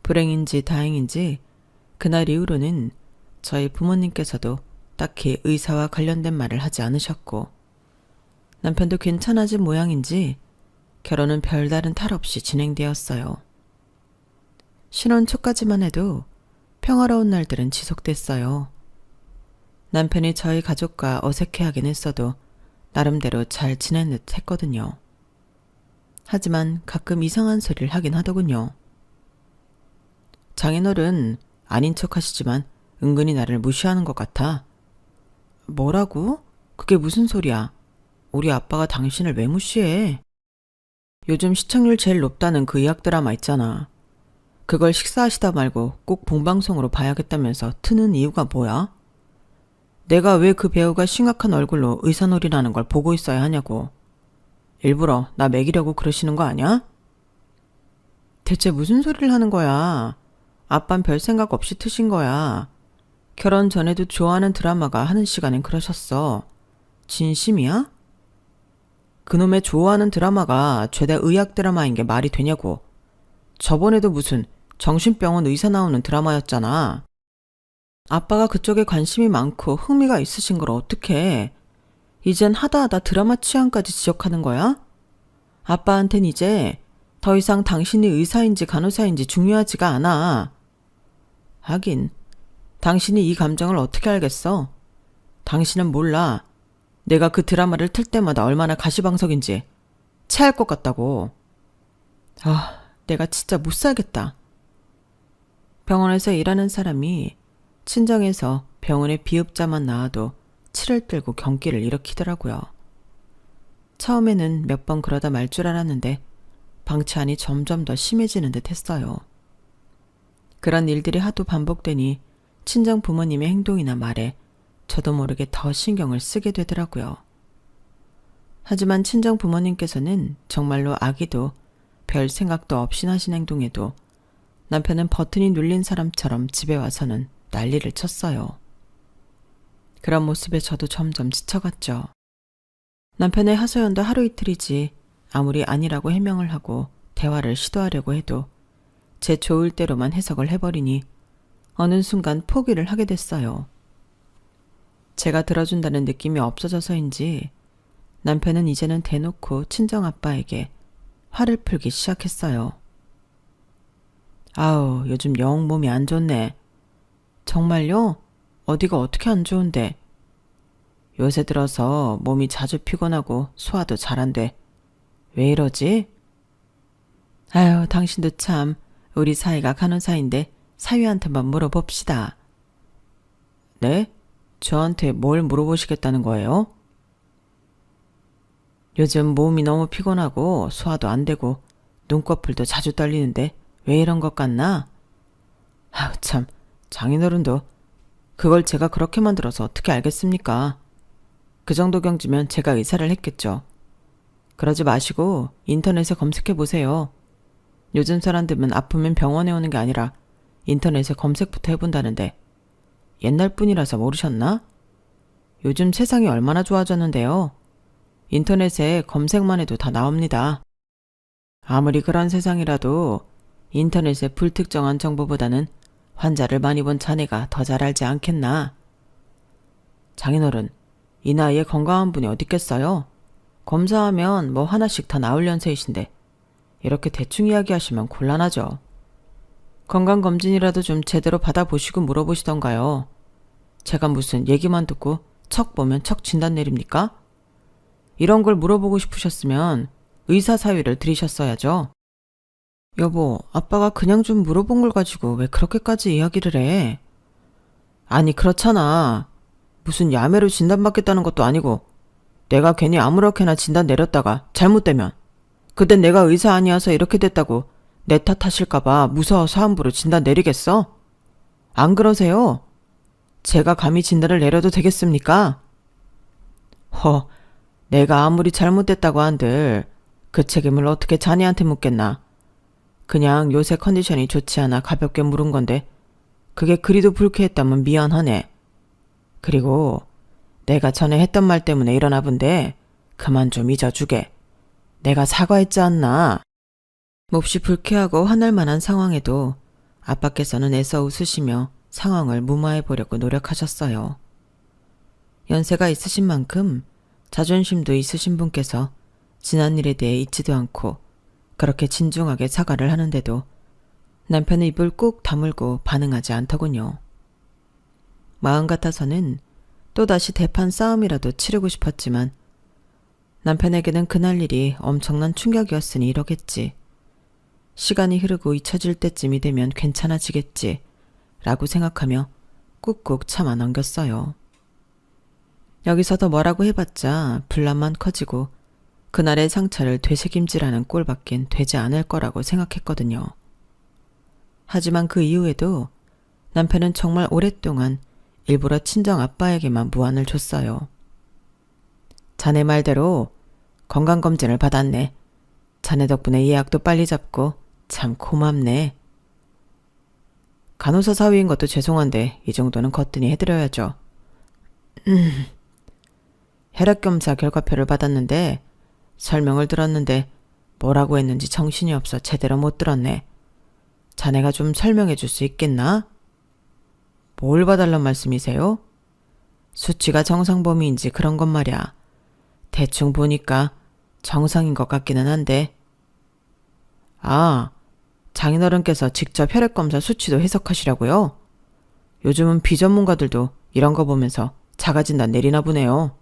불행인지 다행인지 그날 이후로는 저희 부모님께서도 딱히 의사와 관련된 말을 하지 않으셨고 남편도 괜찮아진 모양인지 결혼은 별다른 탈 없이 진행되었어요. 신혼 초까지만 해도 평화로운 날들은 지속됐어요. 남편이 저희 가족과 어색해하긴 했어도 나름대로 잘 지낸 듯 했거든요. 하지만 가끔 이상한 소리를 하긴 하더군요. 장인어른 아닌 척 하시지만 은근히 나를 무시하는 것 같아. 뭐라고? 그게 무슨 소리야? 우리 아빠가 당신을 왜 무시해? 요즘 시청률 제일 높다는 그 의학 드라마 있잖아. 그걸 식사하시다 말고 꼭 본방송으로 봐야겠다면서 트는 이유가 뭐야? 내가 왜 그 배우가 심각한 얼굴로 의사놀이라는 걸 보고 있어야 하냐고. 일부러 나 먹이려고 그러시는 거 아니야? 대체 무슨 소리를 하는 거야? 아빤 별 생각 없이 트신 거야. 결혼 전에도 좋아하는 드라마가 하는 시간엔 그러셨어. 진심이야? 그놈의 좋아하는 드라마가 죄다 의학 드라마인 게 말이 되냐고. 저번에도 무슨 정신병원 의사 나오는 드라마였잖아. 아빠가 그쪽에 관심이 많고 흥미가 있으신 걸 어떡해. 이젠 하다하다 드라마 취향까지 지적하는 거야? 아빠한텐 이제 더 이상 당신이 의사인지 간호사인지 중요하지가 않아. 하긴 당신이 이 감정을 어떻게 알겠어? 당신은 몰라. 내가 그 드라마를 틀 때마다 얼마나 가시방석인지 체할 것 같다고. 아, 내가 진짜 못 살겠다. 병원에서 일하는 사람이 친정에서 병원에 비읍자만 나와도 치를 들고 경기를 일으키더라고요. 처음에는 몇 번 그러다 말 줄 알았는데 방치안이 점점 더 심해지는 듯 했어요. 그런 일들이 하도 반복되니 친정 부모님의 행동이나 말에 저도 모르게 더 신경을 쓰게 되더라고요. 하지만 친정 부모님께서는 정말로 아기도 별 생각도 없이 하신 행동에도 남편은 버튼이 눌린 사람처럼 집에 와서는 난리를 쳤어요. 그런 모습에 저도 점점 지쳐갔죠. 남편의 하소연도 하루 이틀이지 아무리 아니라고 해명을 하고 대화를 시도하려고 해도 제 좋을 대로만 해석을 해버리니 어느 순간 포기를 하게 됐어요. 제가 들어준다는 느낌이 없어져서인지 남편은 이제는 대놓고 친정아빠에게 화를 풀기 시작했어요. 아우, 요즘 영 몸이 안 좋네. 정말요? 어디가 어떻게 안 좋은데? 요새 들어서 몸이 자주 피곤하고 소화도 잘 안 돼. 왜 이러지? 아유, 당신도 참 우리 사이가 간호사인데 사위한테만 물어봅시다. 네? 저한테 뭘 물어보시겠다는 거예요? 요즘 몸이 너무 피곤하고 소화도 안 되고 눈꺼풀도 자주 떨리는데 왜 이런 것 같나? 아우 참, 장인어른도 그걸 제가 그렇게 만들어서 어떻게 알겠습니까? 그 정도 경지면 제가 의사를 했겠죠. 그러지 마시고 인터넷에 검색해 보세요. 요즘 사람들은 아프면 병원에 오는 게 아니라 인터넷에 검색부터 해본다는데 옛날 분이라서 모르셨나? 요즘 세상이 얼마나 좋아졌는데요. 인터넷에 검색만 해도 다 나옵니다. 아무리 그런 세상이라도 인터넷의 불특정한 정보보다는 환자를 많이 본 자네가 더 잘 알지 않겠나. 장인어른, 이 나이에 건강한 분이 어딨겠어요? 검사하면 뭐 하나씩 다 나올 연세이신데 이렇게 대충 이야기하시면 곤란하죠. 건강검진이라도 좀 제대로 받아보시고 물어보시던가요. 제가 무슨 얘기만 듣고 척 보면 척 진단 내립니까? 이런 걸 물어보고 싶으셨으면 의사 사위를 들이셨어야죠. 여보, 아빠가 그냥 좀 물어본 걸 가지고 왜 그렇게까지 이야기를 해? 아니, 그렇잖아. 무슨 야매로 진단받겠다는 것도 아니고 내가 괜히 아무렇게나 진단 내렸다가 잘못되면 그땐 내가 의사 아니어서 이렇게 됐다고 내 탓하실까봐 무서워서 함부로 진단 내리겠어? 안 그러세요? 제가 감히 진단을 내려도 되겠습니까? 내가 아무리 잘못됐다고 한들 그 책임을 어떻게 자네한테 묻겠나. 그냥 요새 컨디션이 좋지 않아 가볍게 물은 건데 그게 그리도 불쾌했다면 미안하네. 그리고 내가 전에 했던 말 때문에 일어나 본데 그만 좀 잊어주게. 내가 사과했지 않나. 몹시 불쾌하고 화날 만한 상황에도 아빠께서는 애써 웃으시며 상황을 무마해 보려고 노력하셨어요. 연세가 있으신 만큼 자존심도 있으신 분께서 지난 일에 대해 잊지도 않고 그렇게 진중하게 사과를 하는데도 남편의 입을 꾹 다물고 반응하지 않더군요. 마음 같아서는 또다시 대판 싸움이라도 치르고 싶었지만 남편에게는 그날 일이 엄청난 충격이었으니 이러겠지. 시간이 흐르고 잊혀질 때쯤이 되면 괜찮아지겠지 라고 생각하며 꾹꾹 참아 넘겼어요. 여기서 더 뭐라고 해봤자 분란만 커지고 그날의 상처를 되새김질하는 꼴밖엔 되지 않을 거라고 생각했거든요. 하지만 그 이후에도 남편은 정말 오랫동안 일부러 친정 아빠에게만 무안을 줬어요. 자네 말대로 건강검진을 받았네. 자네 덕분에 예약도 빨리 잡고 참 고맙네. 간호사 사위인 것도 죄송한데 이 정도는 거뜬히 해드려야죠. 혈액검사 결과표를 받았는데 설명을 들었는데 뭐라고 했는지 정신이 없어 제대로 못 들었네. 자네가 좀 설명해 줄 수 있겠나? 뭘 봐달란 말씀이세요? 수치가 정상 범위인지 그런 것 말이야. 대충 보니까 정상인 것 같기는 한데. 아, 장인어른께서 직접 혈액검사 수치도 해석하시라고요? 요즘은 비전문가들도 이런 거 보면서 자가진단 내리나 보네요.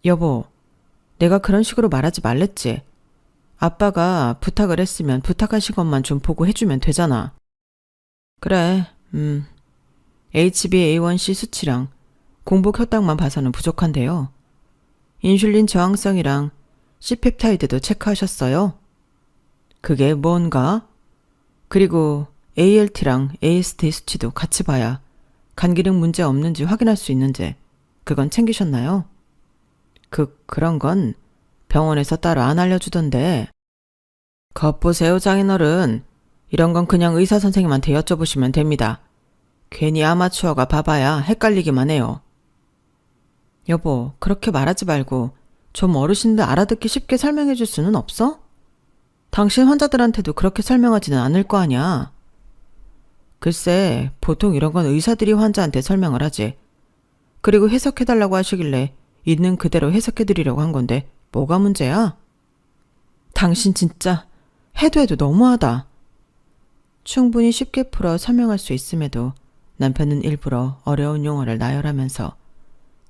여보, 내가 그런 식으로 말하지 말랬지. 아빠가 부탁을 했으면 부탁하신 것만 좀 보고 해주면 되잖아. 그래, HbA1c 수치랑 공복 혈당만 봐서는 부족한데요. 인슐린 저항성이랑 C펩타이드도 체크하셨어요? 그게 뭔가? 그리고 ALT랑 AST 수치도 같이 봐야 간 기능 문제 없는지 확인할 수 있는지 그건 챙기셨나요? 그런 건 병원에서 따로 안 알려주던데. 겉보세요, 장인어른. 이런 건 그냥 의사 선생님한테 여쭤보시면 됩니다. 괜히 아마추어가 봐봐야 헷갈리기만 해요. 여보, 그렇게 말하지 말고 좀 어르신들 알아듣기 쉽게 설명해 줄 수는 없어? 당신 환자들한테도 그렇게 설명하지는 않을 거 아냐. 글쎄, 보통 이런 건 의사들이 환자한테 설명을 하지. 그리고 해석해달라고 하시길래 있는 그대로 해석해드리려고 한 건데 뭐가 문제야? 당신 진짜 해도 너무하다. 충분히 쉽게 풀어 설명할 수 있음에도 남편은 일부러 어려운 용어를 나열하면서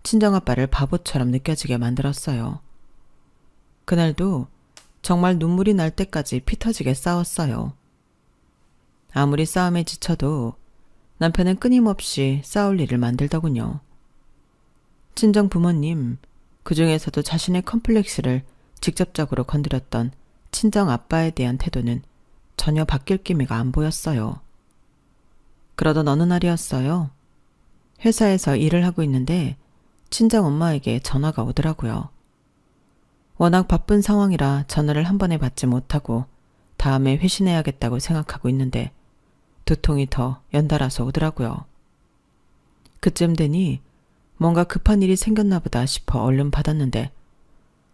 친정아빠를 바보처럼 느껴지게 만들었어요. 그날도 정말 눈물이 날 때까지 피 터지게 싸웠어요. 아무리 싸움에 지쳐도 남편은 끊임없이 싸울 일을 만들더군요. 친정 부모님, 그 중에서도 자신의 컴플렉스를 직접적으로 건드렸던 친정 아빠에 대한 태도는 전혀 바뀔 기미가 안 보였어요. 그러던 어느 날이었어요. 회사에서 일을 하고 있는데 친정 엄마에게 전화가 오더라고요. 워낙 바쁜 상황이라 전화를 한 번에 받지 못하고 다음에 회신해야겠다고 생각하고 있는데 2통이 더 연달아서 오더라고요. 그쯤 되니 뭔가 급한 일이 생겼나 보다 싶어 얼른 받았는데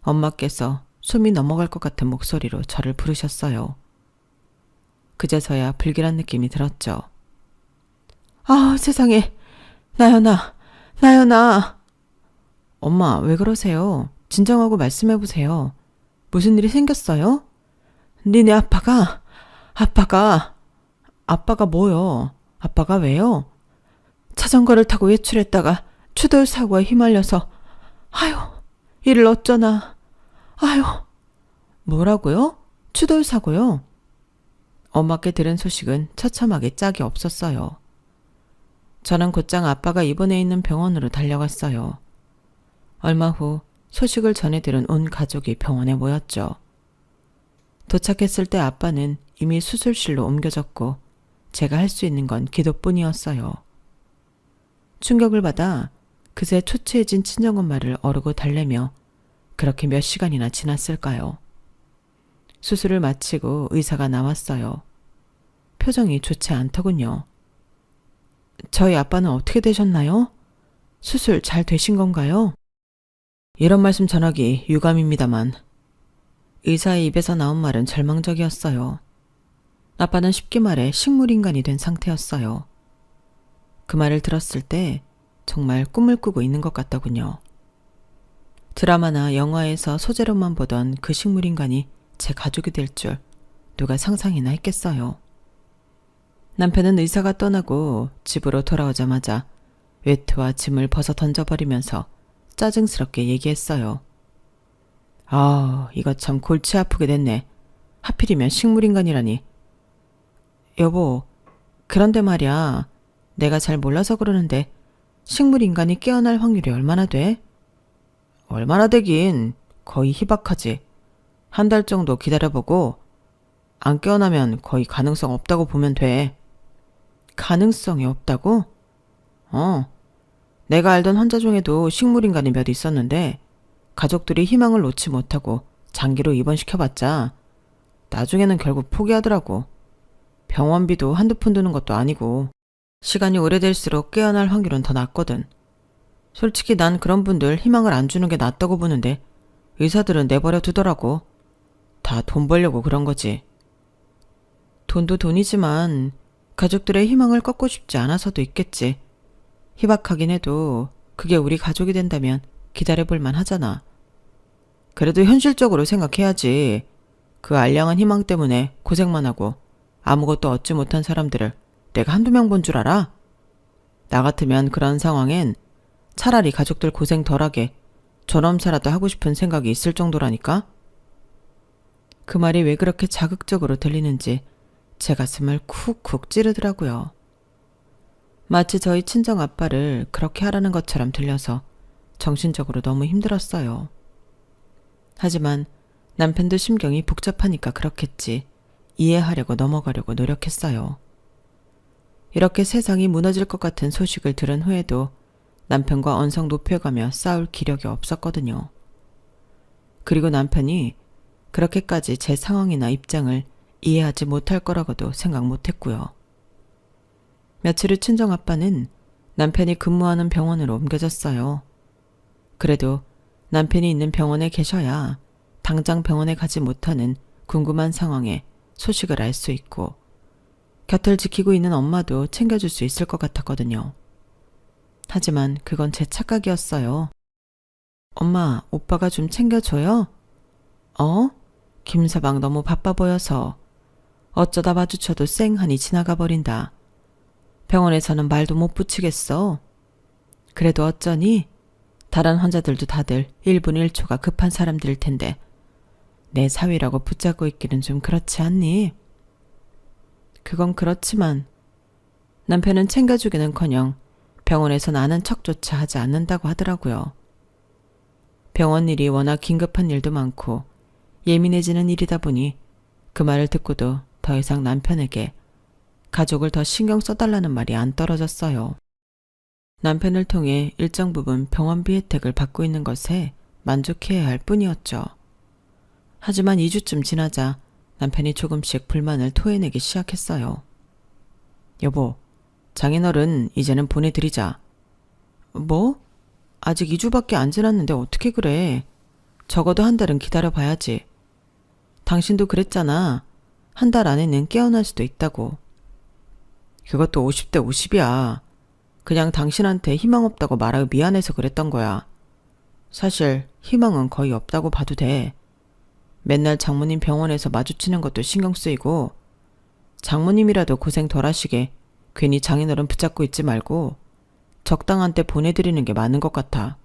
엄마께서 숨이 넘어갈 것 같은 목소리로 저를 부르셨어요. 그제서야 불길한 느낌이 들었죠. 아, 세상에. 나연아, 나연아. 엄마, 왜 그러세요? 진정하고 말씀해보세요. 무슨 일이 생겼어요? 니네 아빠가 뭐요? 아빠가 왜요? 자전거를 타고 외출했다가 추돌 사고에 휘말려서 아유, 이를 어쩌나. 아유. 뭐라고요? 추돌 사고요? 엄마께 들은 소식은 처참하게 짝이 없었어요. 저는 곧장 아빠가 입원해 있는 병원으로 달려갔어요. 얼마 후 소식을 전해 들은 온 가족이 병원에 모였죠. 도착했을 때 아빠는 이미 수술실로 옮겨졌고 제가 할 수 있는 건 기도뿐이었어요. 충격을 받아 그새 초췌해진 친정엄마를 어르고 달래며 그렇게 몇 시간이나 지났을까요? 수술을 마치고 의사가 나왔어요. 표정이 좋지 않더군요. 저희 아빠는 어떻게 되셨나요? 수술 잘 되신 건가요? 이런 말씀 전하기 유감입니다만 의사의 입에서 나온 말은 절망적이었어요. 아빠는 쉽게 말해 식물인간이 된 상태였어요. 그 말을 들었을 때 정말 꿈을 꾸고 있는 것 같더군요. 드라마나 영화에서 소재로만 보던 그 식물인간이 제 가족이 될 줄 누가 상상이나 했겠어요. 남편은 의사가 떠나고 집으로 돌아오자마자 외투와 짐을 벗어 던져버리면서 짜증스럽게 얘기했어요. 아, 이거 참 골치 아프게 됐네. 하필이면 식물인간이라니. 여보, 그런데 말이야. 내가 잘 몰라서 그러는데 식물인간이 깨어날 확률이 얼마나 돼? 얼마나 되긴 거의 희박하지. 한 달 정도 기다려보고 안 깨어나면 거의 가능성 없다고 보면 돼. 가능성이 없다고? 내가 알던 환자 중에도 식물인간이 몇 있었는데 가족들이 희망을 놓지 못하고 장기로 입원시켜봤자 나중에는 결국 포기하더라고. 병원비도 한두 푼 드는 것도 아니고 시간이 오래될수록 깨어날 확률은 더 낮거든. 솔직히 난 그런 분들 희망을 안 주는 게 낫다고 보는데 의사들은 내버려 두더라고. 다 돈 벌려고 그런 거지. 돈도 돈이지만 가족들의 희망을 꺾고 싶지 않아서도 있겠지. 희박하긴 해도 그게 우리 가족이 된다면 기다려볼 만 하잖아. 그래도 현실적으로 생각해야지. 그 알량한 희망 때문에 고생만 하고 아무것도 얻지 못한 사람들을 내가 한두 명 본 줄 알아? 나 같으면 그런 상황엔 차라리 가족들 고생 덜하게 존엄사라도 하고 싶은 생각이 있을 정도라니까? 그 말이 왜 그렇게 자극적으로 들리는지 제 가슴을 쿡쿡 찌르더라고요. 마치 저희 친정 아빠를 그렇게 하라는 것처럼 들려서 정신적으로 너무 힘들었어요. 하지만 남편도 심경이 복잡하니까 그렇겠지. 이해하려고 넘어가려고 노력했어요. 이렇게 세상이 무너질 것 같은 소식을 들은 후에도 남편과 언성 높여가며 싸울 기력이 없었거든요. 그리고 남편이 그렇게까지 제 상황이나 입장을 이해하지 못할 거라고도 생각 못했고요. 며칠 후 친정아빠는 남편이 근무하는 병원으로 옮겨졌어요. 그래도 남편이 있는 병원에 계셔야 당장 병원에 가지 못하는 궁금한 상황에 소식을 알 수 있고 곁을 지키고 있는 엄마도 챙겨줄 수 있을 것 같았거든요. 하지만 그건 제 착각이었어요. 엄마, 오빠가 좀 챙겨줘요? 김서방 너무 바빠 보여서 어쩌다 마주쳐도 쌩하니 지나가 버린다. 병원에서는 말도 못 붙이겠어. 그래도 어쩌니? 다른 환자들도 다들 1분 1초가 급한 사람들일 텐데 내 사위라고 붙잡고 있기는 좀 그렇지 않니? 그건 그렇지만 남편은 챙겨주기는커녕 병원에선 아는 척조차 하지 않는다고 하더라고요. 병원 일이 워낙 긴급한 일도 많고 예민해지는 일이다 보니 그 말을 듣고도 더 이상 남편에게 가족을 더 신경 써달라는 말이 안 떨어졌어요. 남편을 통해 일정 부분 병원비 혜택을 받고 있는 것에 만족해야 할 뿐이었죠. 하지만 2주쯤 지나자 남편이 조금씩 불만을 토해내기 시작했어요. 여보, 장인어른 이제는 보내드리자. 뭐? 아직 2주밖에 안 지났는데 어떻게 그래? 적어도 한 달은 기다려봐야지. 당신도 그랬잖아. 한 달 안에는 깨어날 수도 있다고. 그것도 50대 50이야. 그냥 당신한테 희망 없다고 말하기 미안해서 그랬던 거야. 사실 희망은 거의 없다고 봐도 돼. 맨날 장모님 병원에서 마주치는 것도 신경 쓰이고, 장모님이라도 고생 덜 하시게 괜히 장인어른 붙잡고 있지 말고 적당한 때 보내드리는 게 맞는 것 같아.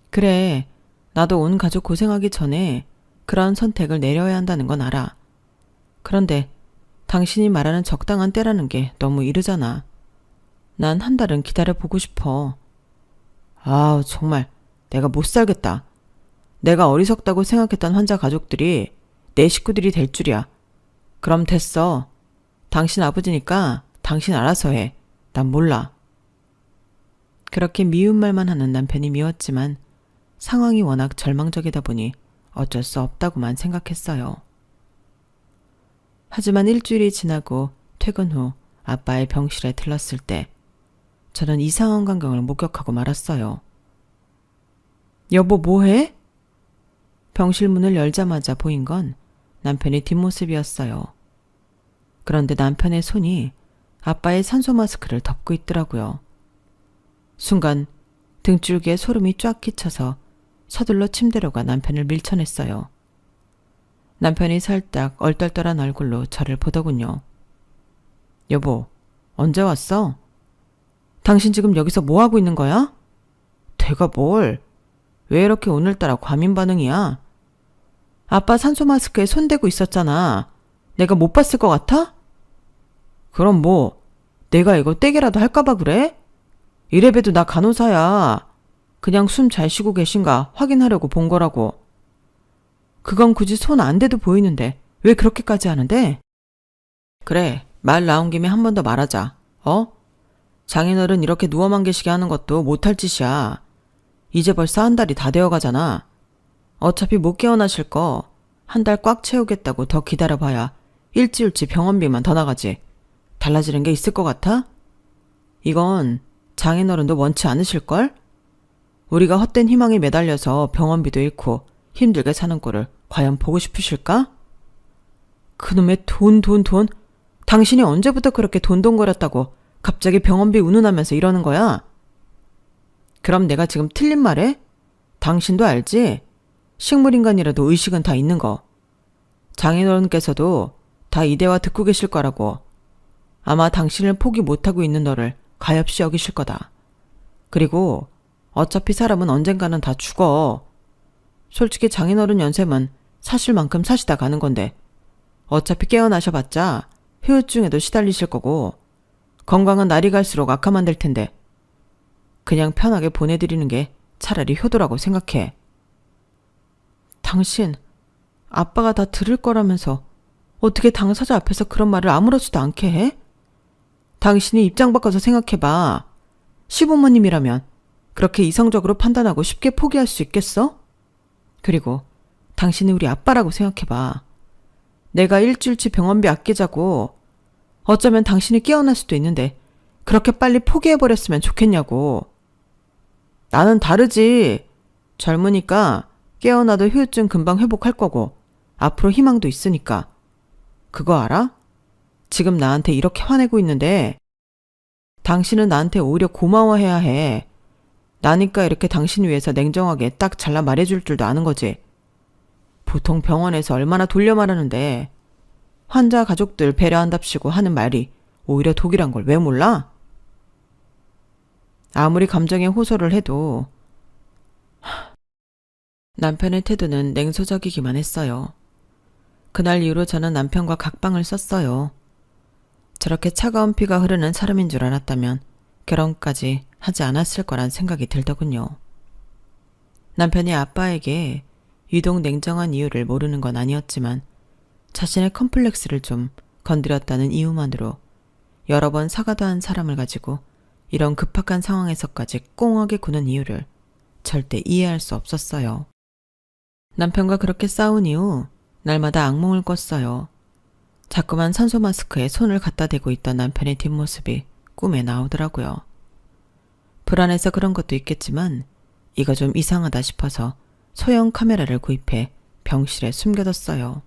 그래, 나도 온 가족 고생하기 전에 그런 선택을 내려야 한다는 건 알아. 그런데 당신이 말하는 적당한 때라는 게 너무 이르잖아. 난 한 달은 기다려보고 싶어. 아우, 정말 내가 못 살겠다. 내가 어리석다고 생각했던 환자 가족들이 내 식구들이 될 줄이야. 그럼 됐어. 당신 아버지니까 당신 알아서 해. 난 몰라. 그렇게 미운 말만 하는 남편이 미웠지만 상황이 워낙 절망적이다 보니 어쩔 수 없다고만 생각했어요. 하지만 일주일이 지나고 퇴근 후 아빠의 병실에 들렀을 때 저는 이상한 광경을 목격하고 말았어요. 여보, 뭐해? 병실 문을 열자마자 보인 건 남편의 뒷모습이었어요. 그런데 남편의 손이 아빠의 산소 마스크를 덮고 있더라고요. 순간 등줄기에 소름이 쫙 끼쳐서 서둘러 침대로 가 남편을 밀쳐냈어요. 남편이 살짝 얼떨떨한 얼굴로 저를 보더군요. 여보, 언제 왔어? 당신 지금 여기서 뭐 하고 있는 거야? 내가 뭘? 왜 이렇게 오늘따라 과민 반응이야? 아빠 산소 마스크에 손대고 있었잖아. 내가 못 봤을 것 같아? 그럼 뭐, 내가 이거 떼기라도 할까봐 그래? 이래봬도 나 간호사야. 그냥 숨 잘 쉬고 계신가 확인하려고 본 거라고. 그건 굳이 손 안 대도 보이는데 왜 그렇게까지 하는데? 그래, 말 나온 김에 한 번 더 말하자. 장인어른 이렇게 누워만 계시게 하는 것도 못할 짓이야. 이제 벌써 한 달이 다 되어가잖아. 어차피 못 깨어나실 거 한 달 꽉 채우겠다고 더 기다려봐야 일주일치 병원비만 더 나가지. 달라지는 게 있을 것 같아? 이건 장인어른도 원치 않으실걸? 우리가 헛된 희망에 매달려서 병원비도 잃고 힘들게 사는 꼴을 과연 보고 싶으실까? 그놈의 돈. 당신이 언제부터 그렇게 돈돈거렸다고 갑자기 병원비 운운하면서 이러는 거야? 그럼 내가 지금 틀린 말해? 당신도 알지? 식물인간이라도 의식은 다 있는 거. 장인어른께서도 다 이대화 듣고 계실 거라고. 아마 당신을 포기 못하고 있는 너를 가엾이 여기실 거다. 그리고 어차피 사람은 언젠가는 다 죽어. 솔직히 장인어른 연세면 사실 만큼 사시다 가는 건데 어차피 깨어나셔봤자 후유증에도 시달리실 거고 건강은 날이 갈수록 악화만 될 텐데 그냥 편하게 보내드리는 게 차라리 효도라고 생각해. 당신, 아빠가 다 들을 거라면서 어떻게 당사자 앞에서 그런 말을 아무렇지도 않게 해? 당신이 입장 바꿔서 생각해봐. 시부모님이라면 그렇게 이성적으로 판단하고 쉽게 포기할 수 있겠어? 그리고 당신이 우리 아빠라고 생각해봐. 내가 일주일치 병원비 아끼자고 어쩌면 당신이 깨어날 수도 있는데 그렇게 빨리 포기해버렸으면 좋겠냐고. 나는 다르지. 젊으니까 깨어나도 후유증 금방 회복할 거고 앞으로 희망도 있으니까. 그거 알아? 지금 나한테 이렇게 화내고 있는데 당신은 나한테 오히려 고마워해야 해. 나니까 이렇게 당신 위해서 냉정하게 딱 잘라 말해줄 줄도 아는 거지. 보통 병원에서 얼마나 돌려 말하는데 환자 가족들 배려한답시고 하는 말이 오히려 독이란 걸 왜 몰라? 아무리 감정에 호소를 해도 남편의 태도는 냉소적이기만 했어요. 그날 이후로 저는 남편과 각방을 썼어요. 저렇게 차가운 피가 흐르는 사람인 줄 알았다면 결혼까지 하지 않았을 거란 생각이 들더군요. 남편이 아빠에게 유독 냉정한 이유를 모르는 건 아니었지만 자신의 컴플렉스를 좀 건드렸다는 이유만으로 여러 번 사과도 한 사람을 가지고 이런 급박한 상황에서까지 꽁하게 구는 이유를 절대 이해할 수 없었어요. 남편과 그렇게 싸운 이후 날마다 악몽을 꿨어요. 자꾸만 산소 마스크에 손을 갖다 대고 있던 남편의 뒷모습이 꿈에 나오더라고요. 불안해서 그런 것도 있겠지만 이거 좀 이상하다 싶어서 소형 카메라를 구입해 병실에 숨겨뒀어요.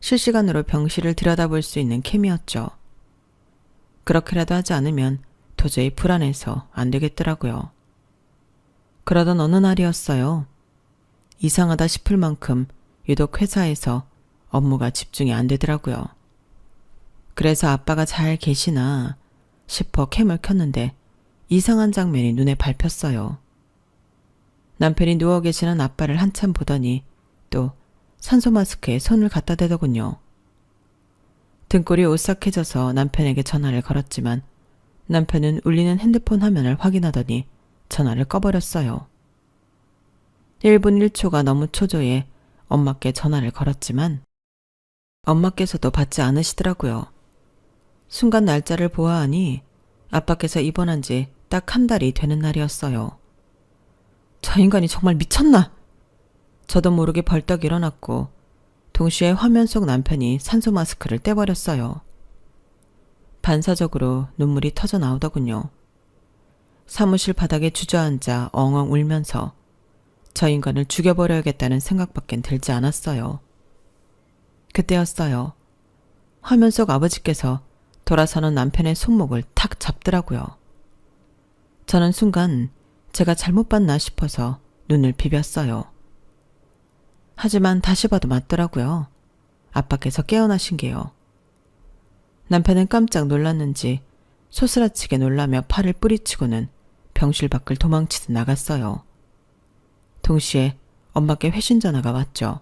실시간으로 병실을 들여다볼 수 있는 캠이었죠. 그렇게라도 하지 않으면 도저히 불안해서 안 되겠더라고요. 그러던 어느 날이었어요. 이상하다 싶을 만큼 유독 회사에서 업무가 집중이 안 되더라고요. 그래서 아빠가 잘 계시나 싶어 캠을 켰는데 이상한 장면이 눈에 밟혔어요. 남편이 누워 계시는 아빠를 한참 보더니 또 산소 마스크에 손을 갖다 대더군요. 등골이 오싹해져서 남편에게 전화를 걸었지만 남편은 울리는 핸드폰 화면을 확인하더니 전화를 꺼버렸어요. 1분 1초가 너무 초조해 엄마께 전화를 걸었지만 엄마께서도 받지 않으시더라고요. 순간 날짜를 보아하니 아빠께서 입원한 지 딱 한 달이 되는 날이었어요. 저 인간이 정말 미쳤나? 저도 모르게 벌떡 일어났고 동시에 화면 속 남편이 산소 마스크를 떼버렸어요. 반사적으로 눈물이 터져 나오더군요. 사무실 바닥에 주저앉아 엉엉 울면서 저 인간을 죽여버려야겠다는 생각밖엔 들지 않았어요. 그때였어요. 화면 속 아버지께서 돌아서는 남편의 손목을 탁 잡더라고요. 저는 순간 제가 잘못 봤나 싶어서 눈을 비볐어요. 하지만 다시 봐도 맞더라고요. 아빠께서 깨어나신 게요. 남편은 깜짝 놀랐는지 소스라치게 놀라며 팔을 뿌리치고는 병실 밖을 도망치듯 나갔어요. 동시에 엄마께 회신 전화가 왔죠.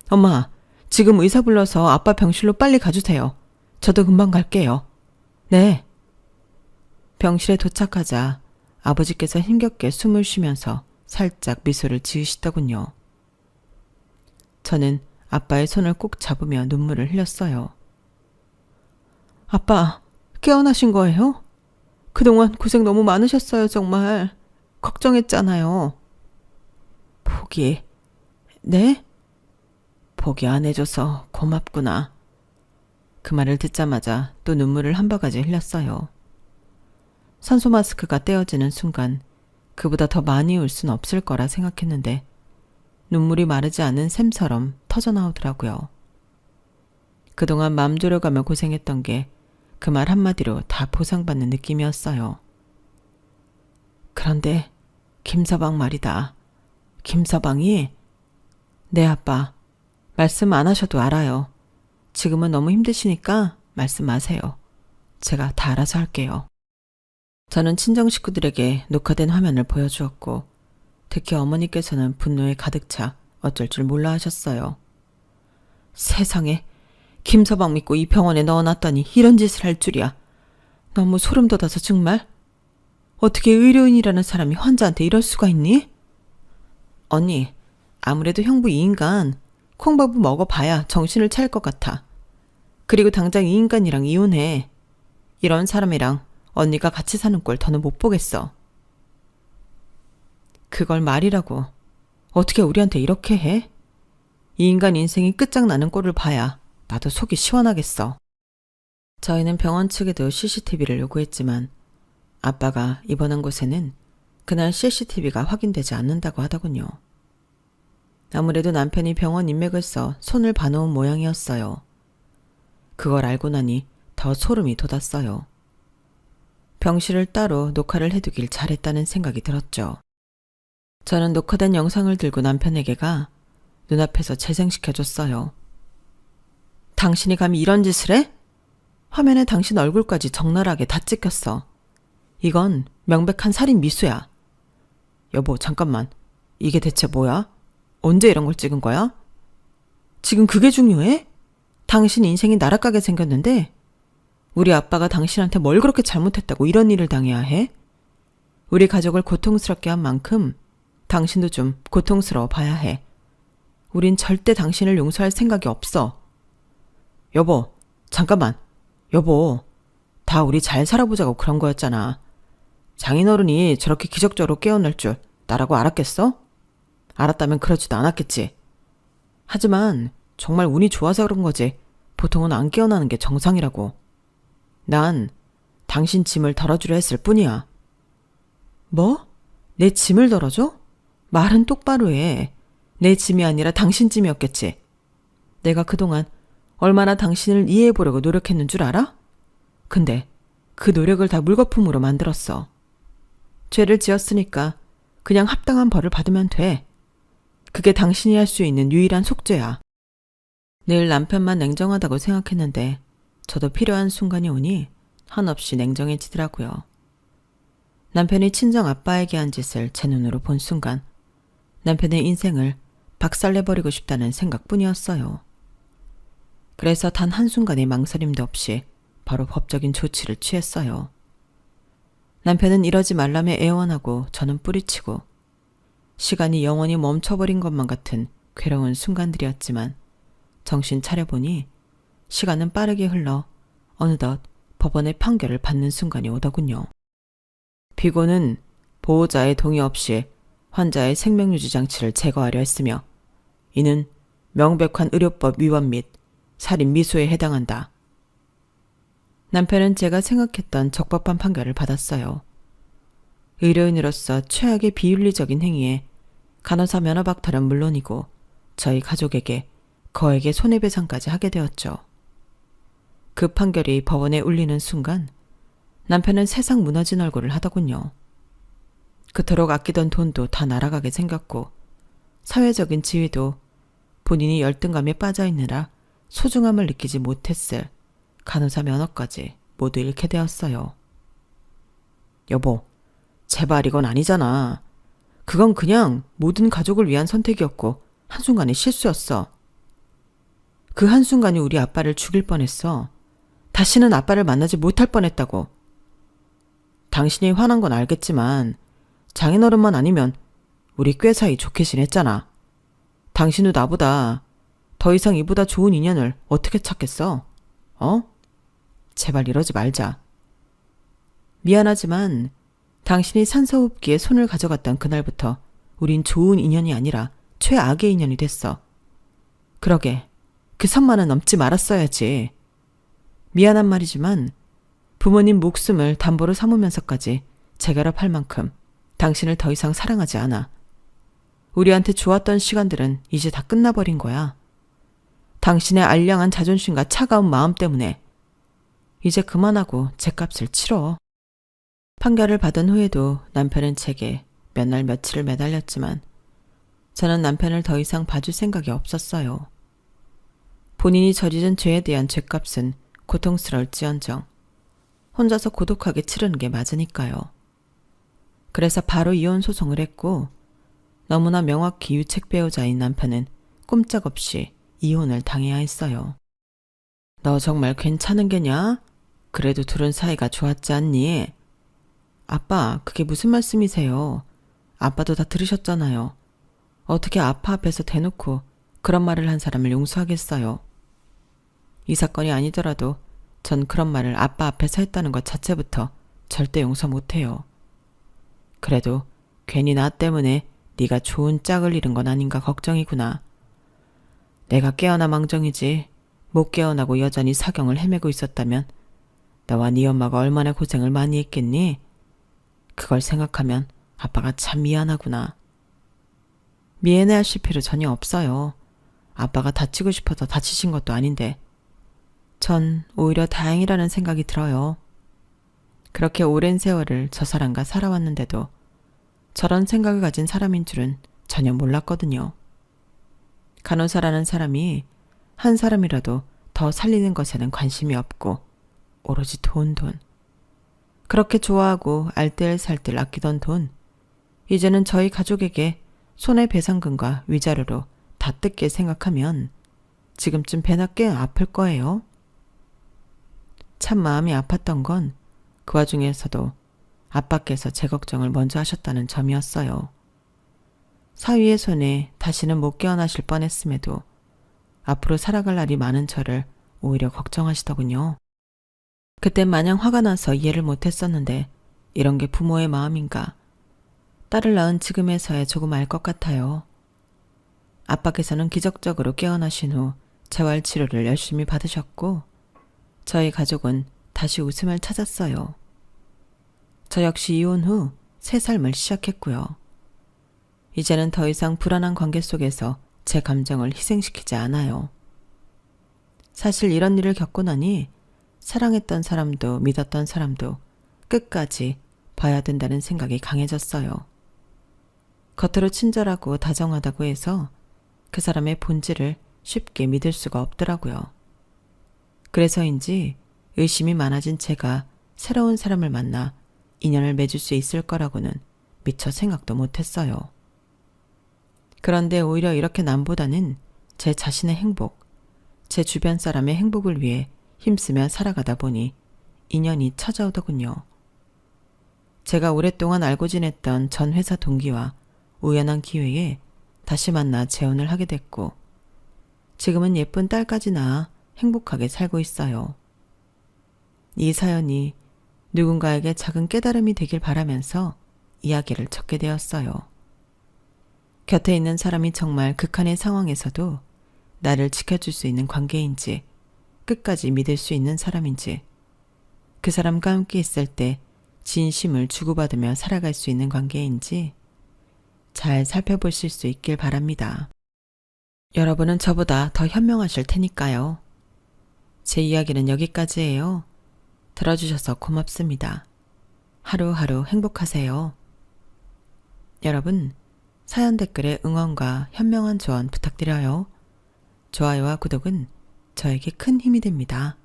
엄마, 지금 의사 불러서 아빠 병실로 빨리 가주세요. 저도 금방 갈게요. 네. 병실에 도착하자 아버지께서 힘겹게 숨을 쉬면서 살짝 미소를 지으시더군요. 저는 아빠의 손을 꼭 잡으며 눈물을 흘렸어요. 아빠, 깨어나신 거예요? 그동안 고생 너무 많으셨어요, 정말. 걱정했잖아요. 포기, 네? 포기 안 해줘서 고맙구나. 그 말을 듣자마자 또 눈물을 한 바가지 흘렸어요. 산소 마스크가 떼어지는 순간 그보다 더 많이 울 순 없을 거라 생각했는데 눈물이 마르지 않은 샘처럼 터져나오더라고요. 그동안 맘 졸여가며 고생했던 게 그 말 한마디로 다 보상받는 느낌이었어요. 그런데 김서방 말이다. 김서방이 네 아빠, 말씀 안 하셔도 알아요. 지금은 너무 힘드시니까 말씀 마세요. 제가 다 알아서 할게요. 저는 친정 식구들에게 녹화된 화면을 보여주었고 특히 어머니께서는 분노에 가득 차 어쩔 줄 몰라 하셨어요. 세상에, 김서방 믿고 이 병원에 넣어놨더니 이런 짓을 할 줄이야. 너무 소름 돋아서 정말. 어떻게 의료인이라는 사람이 환자한테 이럴 수가 있니? 언니, 아무래도 형부 이 인간 콩밥을 먹어봐야 정신을 차릴 것 같아. 그리고 당장 이 인간이랑 이혼해. 이런 사람이랑 언니가 같이 사는 꼴 더는 못 보겠어. 그걸 말이라고. 어떻게 우리한테 이렇게 해? 이 인간 인생이 끝장나는 꼴을 봐야 나도 속이 시원하겠어. 저희는 병원 측에도 CCTV를 요구했지만 아빠가 입원한 곳에는 그날 CCTV가 확인되지 않는다고 하더군요. 아무래도 남편이 병원 인맥을 써 손을 봐놓은 모양이었어요. 그걸 알고 나니 더 소름이 돋았어요. 병실을 따로 녹화를 해두길 잘했다는 생각이 들었죠. 저는 녹화된 영상을 들고 남편에게 가 눈앞에서 재생시켜줬어요. 당신이 감히 이런 짓을 해? 화면에 당신 얼굴까지 적나라하게 다 찍혔어. 이건 명백한 살인 미수야. 여보, 잠깐만. 이게 대체 뭐야? 언제 이런 걸 찍은 거야? 지금 그게 중요해? 당신 인생이 날아가게 생겼는데 우리 아빠가 당신한테 뭘 그렇게 잘못했다고 이런 일을 당해야 해? 우리 가족을 고통스럽게 한 만큼 당신도 좀 고통스러워 봐야 해. 우린 절대 당신을 용서할 생각이 없어. 여보, 잠깐만. 여보, 다 우리 잘 살아보자고 그런 거였잖아. 장인어른이 저렇게 기적적으로 깨어날 줄 나라고 알았겠어? 알았다면 그러지도 않았겠지. 하지만 정말 운이 좋아서 그런 거지. 보통은 안 깨어나는 게 정상이라고. 난 당신 짐을 덜어주려 했을 뿐이야. 뭐? 내 짐을 덜어줘? 말은 똑바로 해. 내 짐이 아니라 당신 짐이었겠지. 내가 그동안 얼마나 당신을 이해해보려고 노력했는 줄 알아? 근데 그 노력을 다 물거품으로 만들었어. 죄를 지었으니까 그냥 합당한 벌을 받으면 돼. 그게 당신이 할 수 있는 유일한 속죄야. 늘 남편만 냉정하다고 생각했는데 저도 필요한 순간이 오니 한없이 냉정해지더라고요. 남편이 친정 아빠에게 한 짓을 제 눈으로 본 순간 남편의 인생을 박살내버리고 싶다는 생각뿐이었어요. 그래서 단 한순간의 망설임도 없이 바로 법적인 조치를 취했어요. 남편은 이러지 말라며 애원하고 저는 뿌리치고 시간이 영원히 멈춰버린 것만 같은 괴로운 순간들이었지만 정신 차려보니 시간은 빠르게 흘러 어느덧 법원의 판결을 받는 순간이 오더군요. 피고는 보호자의 동의 없이 환자의 생명유지 장치를 제거하려 했으며 이는 명백한 의료법 위반 및 살인 미수에 해당한다. 남편은 제가 생각했던 적법한 판결을 받았어요. 의료인으로서 최악의 비윤리적인 행위에 간호사 면허박탈은 물론이고 저희 가족에게 거액의 손해배상까지 하게 되었죠. 그 판결이 법원에 울리는 순간 남편은 세상 무너진 얼굴을 하더군요. 그토록 아끼던 돈도 다 날아가게 생겼고 사회적인 지위도 본인이 열등감에 빠져있느라 소중함을 느끼지 못했을 간호사 면허까지 모두 잃게 되었어요. 여보, 제발 이건 아니잖아. 그건 그냥 모든 가족을 위한 선택이었고 한순간의 실수였어. 그 한순간이 우리 아빠를 죽일 뻔했어. 다시는 아빠를 만나지 못할 뻔했다고. 당신이 화난 건 알겠지만 장인어른만 아니면 우리 꽤 사이 좋게 지냈잖아. 당신도 나보다 더 이상 이보다 좋은 인연을 어떻게 찾겠어? 어? 제발 이러지 말자. 미안하지만 당신이 산소호흡기에 손을 가져갔던 그날부터 우린 좋은 인연이 아니라 최악의 인연이 됐어. 그러게 그 선만은 넘지 말았어야지. 미안한 말이지만 부모님 목숨을 담보로 삼으면서까지 재결합할 만큼 당신을 더 이상 사랑하지 않아. 우리한테 좋았던 시간들은 이제 다 끝나버린 거야. 당신의 알량한 자존심과 차가운 마음 때문에 이제 그만하고 죗값을 치러. 판결을 받은 후에도 남편은 제게 몇 날 며칠을 매달렸지만 저는 남편을 더 이상 봐줄 생각이 없었어요. 본인이 저지른 죄에 대한 죗값은 고통스러울지언정 혼자서 고독하게 치르는 게 맞으니까요. 그래서 바로 이혼 소송을 했고 너무나 명확히 유책 배우자인 남편은 꼼짝없이 이혼을 당해야 했어요. 너 정말 괜찮은 게냐? 그래도 둘은 사이가 좋았지 않니? 아빠, 그게 무슨 말씀이세요? 아빠도 다 들으셨잖아요. 어떻게 아빠 앞에서 대놓고 그런 말을 한 사람을 용서하겠어요? 이 사건이 아니더라도 전 그런 말을 아빠 앞에서 했다는 것 자체부터 절대 용서 못해요. 그래도 괜히 나 때문에 네가 좋은 짝을 잃은 건 아닌가 걱정이구나. 내가 깨어나 망정이지 못 깨어나고 여전히 사경을 헤매고 있었다면 너와 네 엄마가 얼마나 고생을 많이 했겠니? 그걸 생각하면 아빠가 참 미안하구나. 미안해하실 필요 전혀 없어요. 아빠가 다치고 싶어서 다치신 것도 아닌데 전 오히려 다행이라는 생각이 들어요. 그렇게 오랜 세월을 저 사람과 살아왔는데도 저런 생각을 가진 사람인 줄은 전혀 몰랐거든요. 간호사라는 사람이 한 사람이라도 더 살리는 것에는 관심이 없고 오로지 돈. 그렇게 좋아하고 알뜰살뜰 아끼던 돈, 이제는 저희 가족에게 손해배상금과 위자료로 다 뜯길 생각하면 지금쯤 배나 꽤 아플 거예요. 참 마음이 아팠던 건 그 와중에서도 아빠께서 제 걱정을 먼저 하셨다는 점이었어요. 사위의 손에 다시는 못 깨어나실 뻔했음에도 앞으로 살아갈 날이 많은 저를 오히려 걱정하시더군요. 그땐 마냥 화가 나서 이해를 못했었는데 이런 게 부모의 마음인가. 딸을 낳은 지금에서야 조금 알 것 같아요. 아빠께서는 기적적으로 깨어나신 후 재활치료를 열심히 받으셨고 저희 가족은 다시 웃음을 찾았어요. 저 역시 이혼 후 새 삶을 시작했고요. 이제는 더 이상 불안한 관계 속에서 제 감정을 희생시키지 않아요. 사실 이런 일을 겪고 나니 사랑했던 사람도 믿었던 사람도 끝까지 봐야 된다는 생각이 강해졌어요. 겉으로 친절하고 다정하다고 해서 그 사람의 본질을 쉽게 믿을 수가 없더라고요. 그래서인지 의심이 많아진 제가 새로운 사람을 만나 인연을 맺을 수 있을 거라고는 미처 생각도 못했어요. 그런데 오히려 이렇게 남보다는 제 자신의 행복, 제 주변 사람의 행복을 위해 힘쓰며 살아가다 보니 인연이 찾아오더군요. 제가 오랫동안 알고 지냈던 전 회사 동기와 우연한 기회에 다시 만나 재혼을 하게 됐고, 지금은 예쁜 딸까지 낳아 행복하게 살고 있어요. 이 사연이 누군가에게 작은 깨달음이 되길 바라면서 이야기를 적게 되었어요. 곁에 있는 사람이 정말 극한의 상황에서도 나를 지켜줄 수 있는 관계인지, 끝까지 믿을 수 있는 사람인지, 그 사람과 함께 있을 때 진심을 주고받으며 살아갈 수 있는 관계인지 잘 살펴보실 수 있길 바랍니다. 여러분은 저보다 더 현명하실 테니까요. 제 이야기는 여기까지예요. 들어주셔서 고맙습니다. 하루하루 행복하세요. 여러분, 사연 댓글에 응원과 현명한 조언 부탁드려요. 좋아요와 구독은 저에게 큰 힘이 됩니다.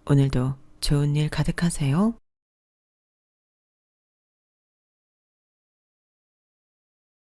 오늘도 좋은 일 가득하세요.